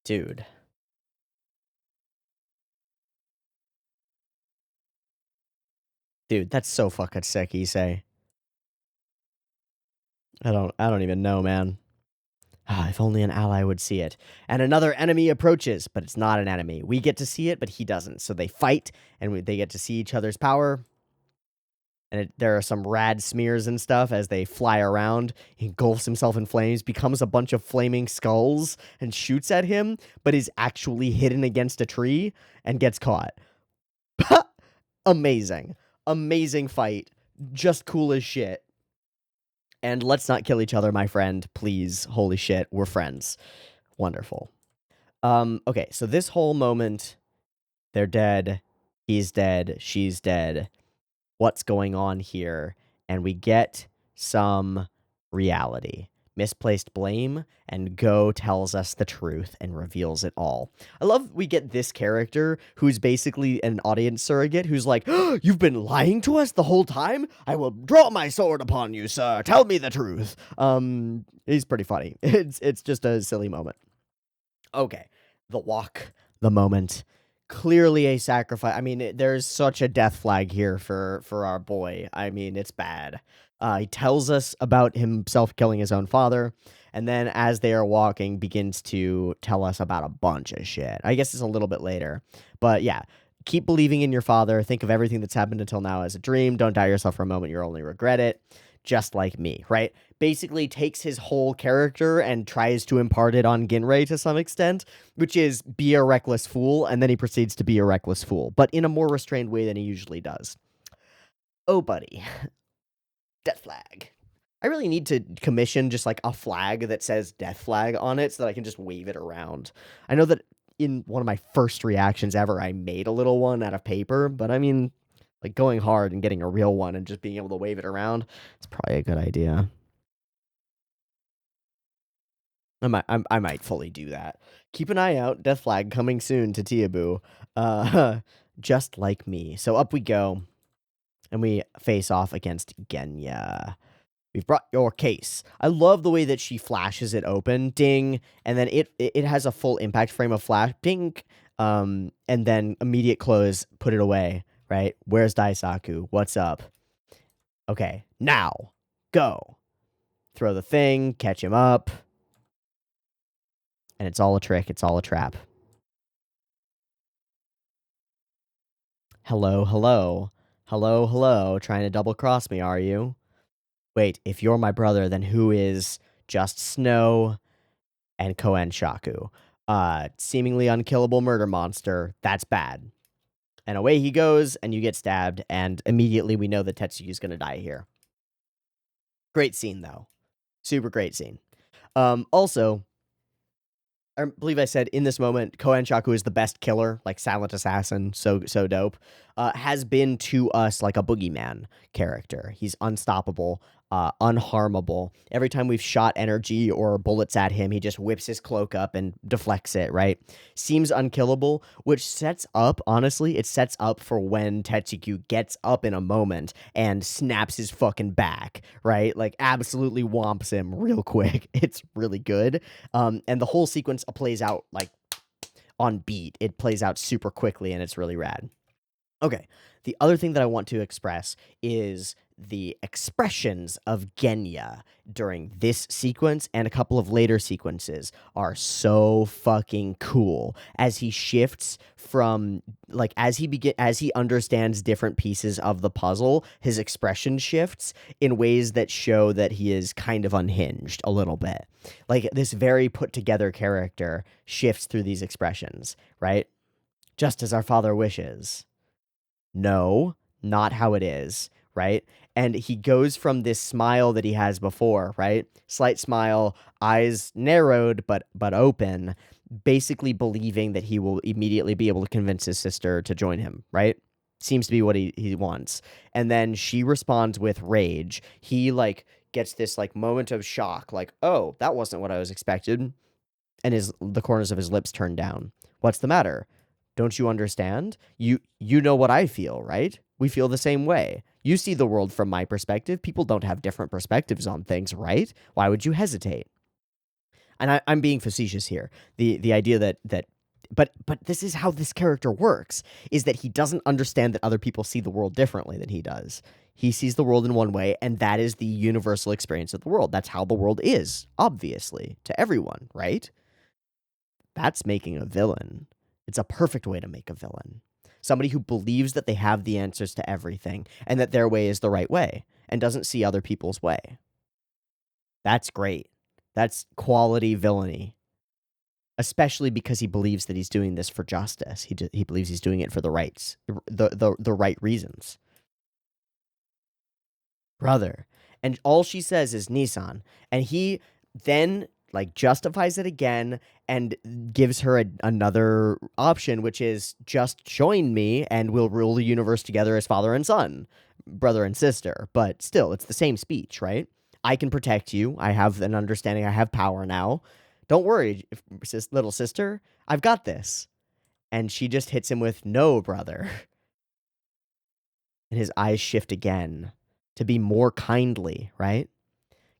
Dude. Dude, that's so fucking sick, Issei. I don't even know, man. Ah, if only an ally would see it. And another enemy approaches, but it's not an enemy. We get to see it, but he doesn't. So they fight, and they get to see each other's power. And there are some rad smears and stuff as they fly around. He engulfs himself in flames, becomes a bunch of flaming skulls, and shoots at him, but is actually hidden against a tree and gets caught. Amazing. Amazing fight. Just cool as shit. And let's not kill each other, my friend, please. Holy shit, we're friends. Wonderful. Okay, so this whole moment, they're dead, he's dead, she's dead. What's going on here? And we get some reality. Misplaced blame, and Go tells us the truth and reveals it all. I love we get this character who's basically an audience surrogate who's like, oh, you've been lying to us the whole time? I will draw my sword upon you, sir. Tell me the truth. He's pretty funny. It's just a silly moment. Okay, the walk, the moment. Clearly a sacrifice. I mean, there's such a death flag here for our boy. I mean, it's bad. He tells us about himself killing his own father, and then as they are walking, begins to tell us about a bunch of shit. I guess it's a little bit later. But yeah, keep believing in your father. Think of everything that's happened until now as a dream. Don't doubt yourself for a moment. You'll only regret it. Just like me, right? Basically takes his whole character and tries to impart it on Ginrei to some extent, which is be a reckless fool, and then he proceeds to be a reckless fool, but in a more restrained way than he usually does. Oh, buddy. Death flag. I really need to commission just like a flag that says death flag on it so that I can just wave it around. I know that in one of my first reactions ever, I made a little one out of paper, but I mean, like going hard and getting a real one and just being able to wave it around, it's probably a good idea. I might fully do that. Keep an eye out. Death flag coming soon to Teabu. Just like me. So up we go, and we face off against Genya. We've brought your case. I love the way that she flashes it open, ding, and then it has a full impact frame of flash, ding, and then immediate close, put it away, right? Where's Daisaku? What's up? Okay, now, go. Throw the thing, catch him up, and it's all a trick, it's all a trap. Hello, hello. Hello, hello. Trying to double cross me, are you? Wait, if you're my brother, then who is Just Snow and Koen Shaku? Seemingly unkillable murder monster. That's bad. And away he goes, and you get stabbed, and immediately we know that Tetsuki's gonna die here. Great scene, though. Super great scene. Also, I believe I said in this moment, Koen Shaku is the best killer, like silent assassin, so dope. Has been to us like a boogeyman character. He's unstoppable, unharmable. Every time we've shot energy or bullets at him, he just whips his cloak up and deflects it, right? Seems unkillable, which sets up, honestly, it sets up for when Tetsuki gets up in a moment and snaps his fucking back, right? Like absolutely whomps him real quick. It's really good. And the whole sequence plays out like on beat. It plays out super quickly and it's really rad. Okay, the other thing that I want to express is the expressions of Genya during this sequence and a couple of later sequences are so fucking cool as he shifts from like as he understands different pieces of the puzzle, his expression shifts in ways that show that he is kind of unhinged a little bit. Like this very put together character shifts through these expressions, right? Just as our father wishes. No, not how it is, right? And he goes from this smile that he has before, right? Slight smile, eyes narrowed but open, basically believing that he will immediately be able to convince his sister to join him, right? Seems to be what he wants. And then she responds with rage. He like gets this like moment of shock, like, "Oh, that wasn't what I was expected." And the corners of his lips turn down. What's the matter? Don't you understand? You know what I feel, right? We feel the same way. You see the world from my perspective. People don't have different perspectives on things, right? Why would you hesitate? And I'm being facetious here. The idea that but this is how this character works, is that he doesn't understand that other people see the world differently than he does. He sees the world in one way, and that is the universal experience of the world. That's how the world is, obviously, to everyone, right? That's making a villain. It's a perfect way to make a villain. Somebody who believes that they have the answers to everything and that their way is the right way and doesn't see other people's way. That's great. That's quality villainy. Especially because he believes that he's doing this for justice. He believes he's doing it for the rights, the right reasons. Brother. And all she says is Nissan. And he then like justifies it again and gives her another option, which is just join me and we'll rule the universe together as father and son, brother and sister. But still, it's the same speech, right? I can protect you. I have an understanding. I have power now. Don't worry, little sister. I've got this. And she just hits him with, no, brother. And his eyes shift again to be more kindly, right?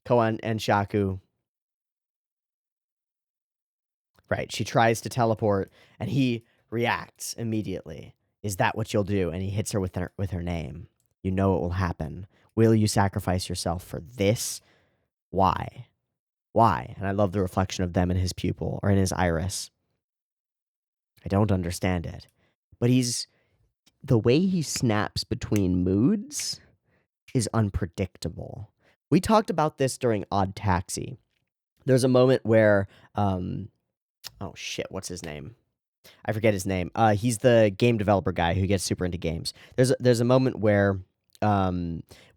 Koan and Shaku. Right. She tries to teleport and he reacts immediately. Is that what you'll do? And he hits her with her name. You know it will happen. Will you sacrifice yourself for this? Why? Why? And I love the reflection of them in his pupil or in his iris. I don't understand it. But he's the way he snaps between moods is unpredictable. We talked about this during Odd Taxi. There's a moment where, oh shit, what's his name? I forget his name. He's the game developer guy who gets super into games. There's a moment where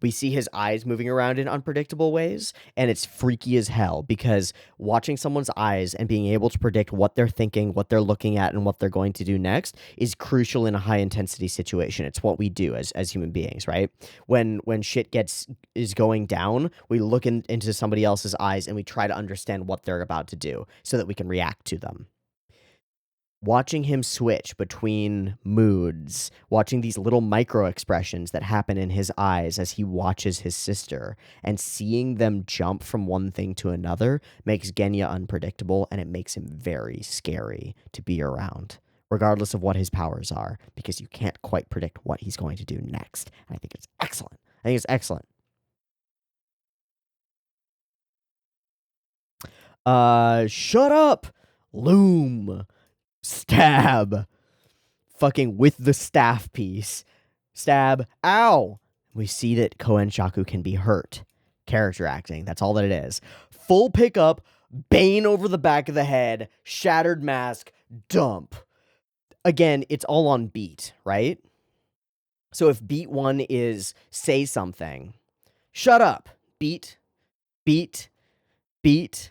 we see his eyes moving around in unpredictable ways, and it's freaky as hell because watching someone's eyes and being able to predict what they're thinking, what they're looking at, and what they're going to do next is crucial in a high intensity situation. It's what we do as human beings, right? When shit is going down, we look into somebody else's eyes and we try to understand what they're about to do so that we can react to them. Watching him switch between moods, watching these little micro expressions that happen in his eyes as he watches his sister, and seeing them jump from one thing to another makes Genya unpredictable, and it makes him very scary to be around, regardless of what his powers are, because you can't quite predict what he's going to do next. And I think it's excellent. I think it's excellent. Shut up! Loom! Stab. Fucking with the staff piece. Stab. Ow. We see that Koen Shaku can be hurt. Character acting. That's all that it is. Full pickup. Bane over the back of the head. Shattered mask. Dump. Again, it's all on beat, right? So if beat 1 is say something. Shut up. Beat. Beat. Beat.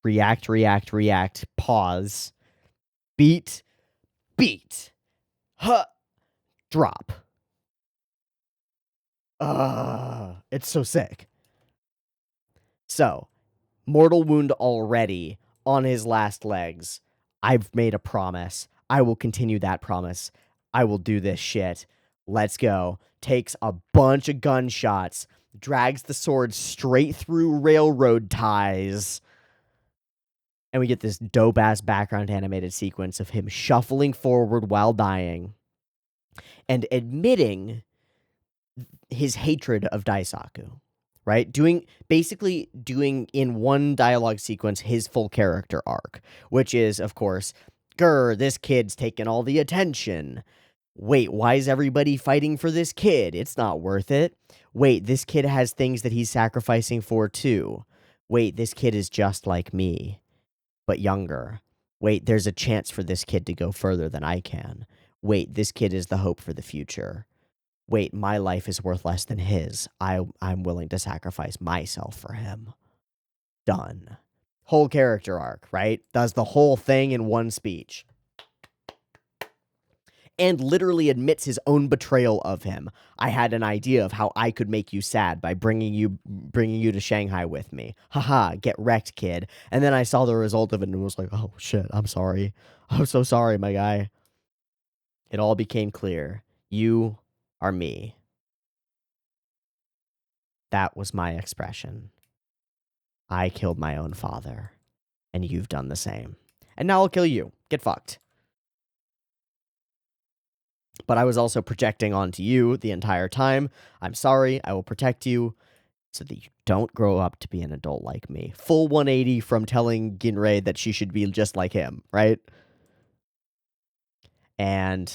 React, react, react. Pause. Beat. Beat. Huh. Drop. It's so sick. So, mortal wound already on his last legs. I've made a promise. I will continue that promise. I will do this shit. Let's go. Takes a bunch of gunshots. Drags the sword straight through railroad ties. And we get this dope-ass background animated sequence of him shuffling forward while dying and admitting his hatred of Daisaku, right? Basically doing in one dialogue sequence his full character arc, which is, of course, grr, this kid's taking all the attention. Wait, why is everybody fighting for this kid? It's not worth it. Wait, this kid has things that he's sacrificing for too. Wait, this kid is just like me, but younger. Wait, there's a chance for this kid to go further than I can. Wait, this kid is the hope for the future. Wait, my life is worth less than his. I'm willing to sacrifice myself for him. Done. Whole character arc, right? Does the whole thing in one speech. And literally admits his own betrayal of him. I had an idea of how I could make you sad by bringing you to Shanghai with me. Haha, get wrecked, kid. And then I saw the result of it and was like, oh shit, I'm sorry. I'm so sorry, my guy. It all became clear. You are me. That was my expression. I killed my own father, and you've done the same. And now I'll kill you. Get fucked. But I was also projecting onto you the entire time. I'm sorry. I will protect you so that you don't grow up to be an adult like me. Full 180 from telling Ginrei that she should be just like him, right? And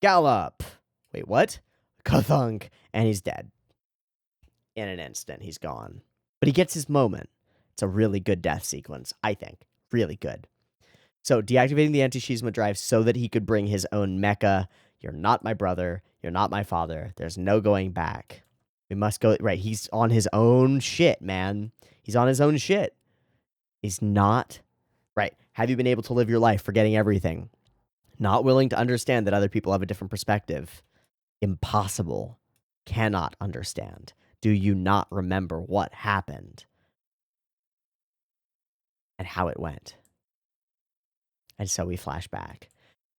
gallop. Wait, what? Kathunk. And he's dead. In an instant, he's gone. But he gets his moment. It's a really good death sequence, I think. Really good. So, deactivating the anti-Shizma drive so that he could bring his own mecha. You're not my brother. You're not my father. There's no going back. We must go. Right, he's on his own shit, man. He's on his own shit. He's not. Right. Have you been able to live your life forgetting everything? Not willing to understand that other people have a different perspective. Impossible. Cannot understand. Do you not remember what happened? And how it went? And so we flash back.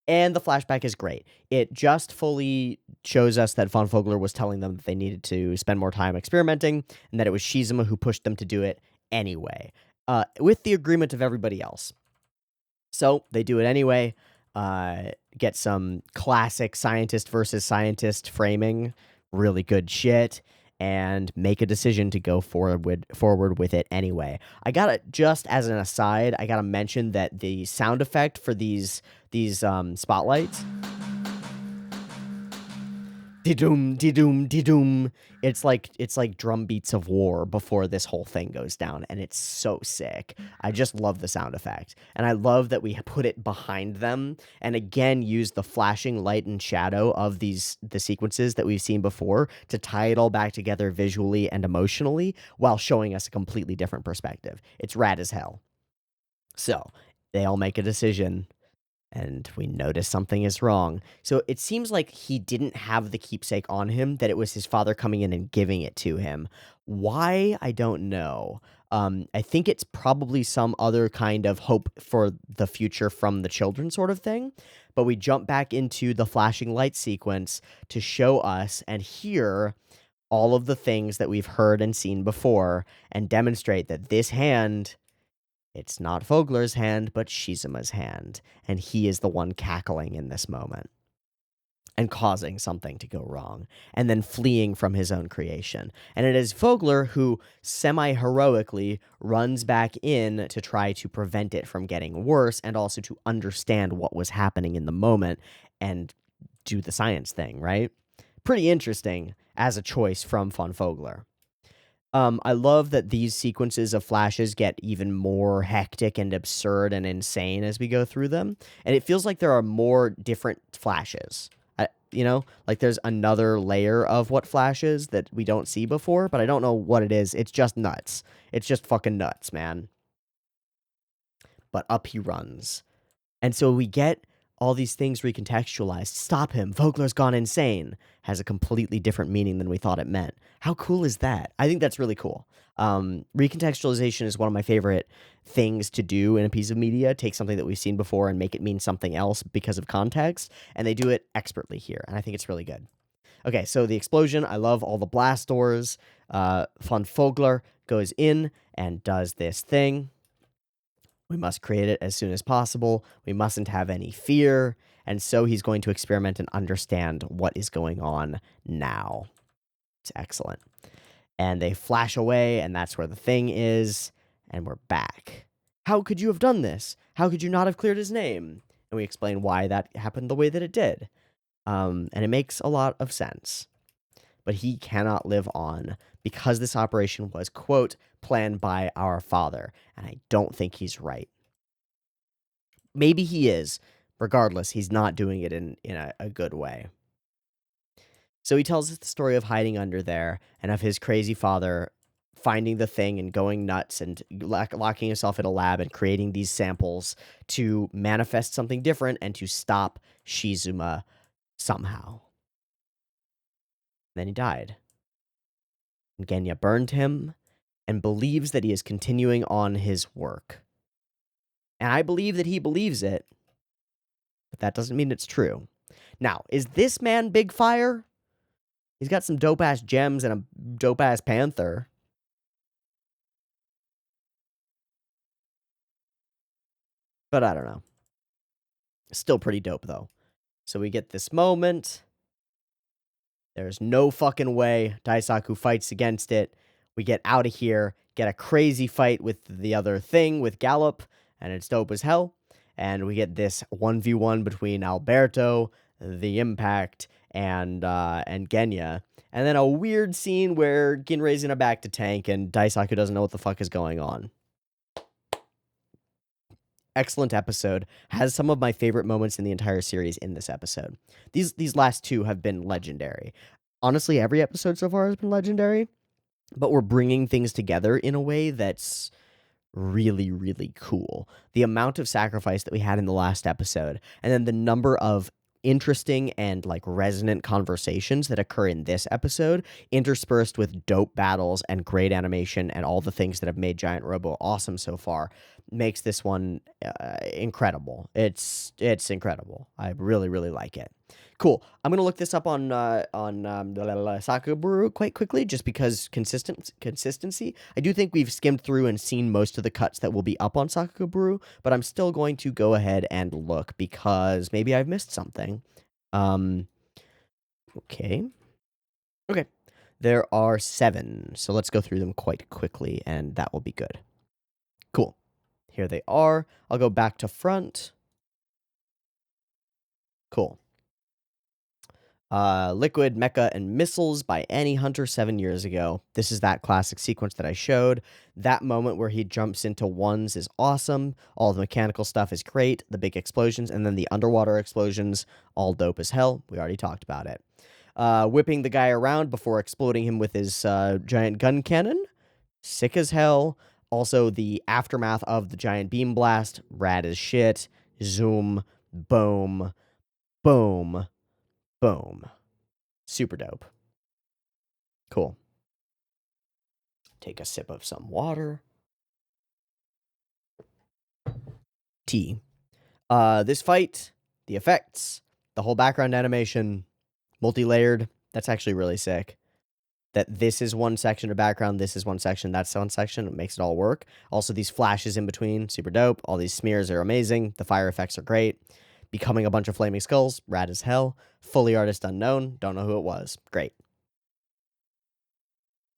And the flashback is great. It just fully shows us that Von Vogler was telling them that they needed to spend more time experimenting, and that it was Shizuma who pushed them to do it anyway, with the agreement of everybody else. So they do it anyway, get some classic scientist versus scientist framing, really good shit, and make a decision to go forward with it anyway. I gotta, just as an aside, I gotta mention that the sound effect for these spotlights, de-doom, de-doom, de-doom. It's like drum beats of war before this whole thing goes down, and it's so sick. I just love the sound effect, and I love that we put it behind them, and again use the flashing light and shadow of the sequences that we've seen before to tie it all back together visually and emotionally while showing us a completely different perspective. It's rad as hell. So they all make a decision, and we notice something is wrong. So it seems like he didn't have the keepsake on him, that it was his father coming in and giving it to him. Why? I don't know. I think it's probably some other kind of hope for the future from the children sort of thing. But we jump back into the flashing light sequence to show us and hear all of the things that we've heard and seen before and demonstrate that this hand, it's not Vogler's hand, but Shizuma's hand, and he is the one cackling in this moment and causing something to go wrong, and then fleeing from his own creation. And it is Vogler who semi-heroically runs back in to try to prevent it from getting worse, and also to understand what was happening in the moment and do the science thing, right? Pretty interesting as a choice from Von Vogler. I love that these sequences of flashes get even more hectic and absurd and insane as we go through them. And it feels like there are more different flashes. Like there's another layer of what flashes that we don't see before, but I don't know what it is. It's just nuts. It's just fucking nuts, man. But up he runs. And so we get all these things recontextualized. Stop him. Vogler's gone insane. Has a completely different meaning than we thought it meant. How cool is that? I think that's really cool. Recontextualization is one of my favorite things to do in a piece of media. Take something that we've seen before and make it mean something else because of context. And they do it expertly here. And I think it's really good. Okay, so the explosion. I love all the blast doors. Von Vogler goes in and does this thing. We must create it as soon as possible. We mustn't have any fear. And so he's going to experiment and understand what is going on now. It's excellent. And they flash away, and that's where the thing is. And we're back. How could you have done this? How could you not have cleared his name? And we explain why that happened the way that it did. And it makes a lot of sense. But he cannot live on because this operation was, quote, planned by our father. And I don't think he's right. Maybe he is. Regardless, he's not doing it in a good way. So he tells us the story of hiding under there and of his crazy father finding the thing and going nuts and locking himself in a lab and creating these samples to manifest something different and to stop Shizuma somehow. Then he died. And Genya burned him and believes that he is continuing on his work. And I believe that he believes it, but that doesn't mean it's true. Now, is this man Big Fire? He's got some dope-ass gems and a dope-ass panther. But I don't know. Still pretty dope, though. So we get this moment. There's no fucking way Daisaku fights against it. We get out of here, get a crazy fight with the other thing, with Gallop, and it's dope as hell. And we get this 1v1 between Alberto, the Impact, and Genya. And then a weird scene where Ginrei's in a back to tank and Daisaku doesn't know what the fuck is going on. Excellent episode. Has some of my favorite moments in the entire series in this episode. These last two have been legendary. Honestly, every episode so far has been legendary, but we're bringing things together in a way that's really, really cool. The amount of sacrifice that we had in the last episode, and then the number of interesting and like resonant conversations that occur in this episode, interspersed with dope battles and great animation and all the things that have made Giant Robo awesome so far, makes this one incredible. It's incredible. I really, really like it. Cool. I'm gonna look this up on Sakaburu quite quickly, just because consistency. I do think we've skimmed through and seen most of the cuts that will be up on Sakaburu, but I'm still going to go ahead and look because maybe I've missed something. Okay. There are 7, so let's go through them quite quickly, and that will be good. Cool. Here they are. I'll go back to front. Cool. Liquid, Mecha, and Missiles by Annie Hunter 7 years ago. This is that classic sequence that I showed. That moment where he jumps into ones is awesome. All the mechanical stuff is great. The big explosions, and then the underwater explosions, all dope as hell. We already talked about it. Whipping the guy around before exploding him with his giant gun cannon. Sick as hell. Also, the aftermath of the giant beam blast. Rad as shit. Zoom. Boom. Boom. Boom. Super dope. Cool. Take a sip of some water. Tea. This fight, the effects, the whole background animation, multi-layered. That's actually really sick. That this is one section of background, this is one section, that's one section. It makes it all work. Also, these flashes in between, super dope. All these smears are amazing. The fire effects are great. Becoming a bunch of flaming skulls, rad as hell. Fully artist unknown, don't know who it was. Great.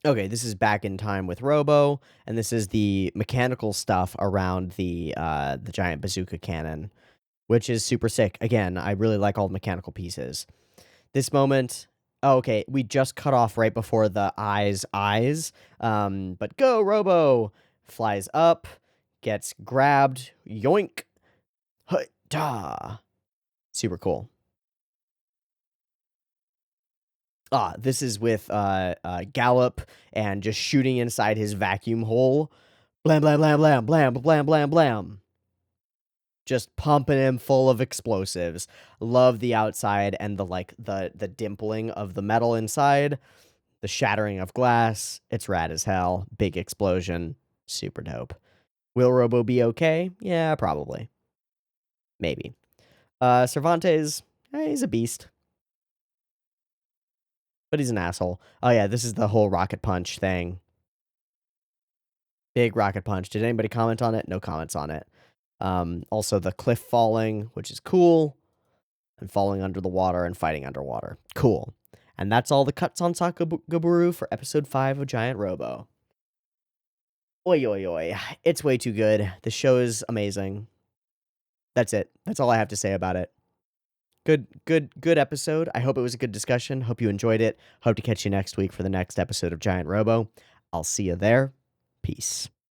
Okay, this is back in time with Robo, and this is the mechanical stuff around the giant bazooka cannon, which is super sick. Again, I really like all the mechanical pieces. This moment, oh, okay, we just cut off right before the eyes, but go, Robo! Flies up, gets grabbed, yoink, da. Super cool. This is with Gallop and just shooting inside his vacuum hole. Blam, blam, blam, blam, blam, blam, blam, blam. Just pumping him full of explosives. Love the outside and the dimpling of the metal inside. The shattering of glass. It's rad as hell. Big explosion. Super dope. Will Robo be okay? Yeah, probably. Maybe. Cervantes, he's a beast. But he's an asshole. Oh yeah, this is the whole rocket punch thing. Big rocket punch. Did anybody comment on it? No comments on it. Also the cliff falling, which is cool. And falling under the water and fighting underwater. Cool. And that's all the cuts on Sakagaburu for episode 5 of Giant Robo. Oi, oi, oi. It's way too good. The show is amazing. That's it. That's all I have to say about it. Good episode. I hope it was a good discussion. Hope you enjoyed it. Hope to catch you next week for the next episode of Giant Robo. I'll see you there. Peace.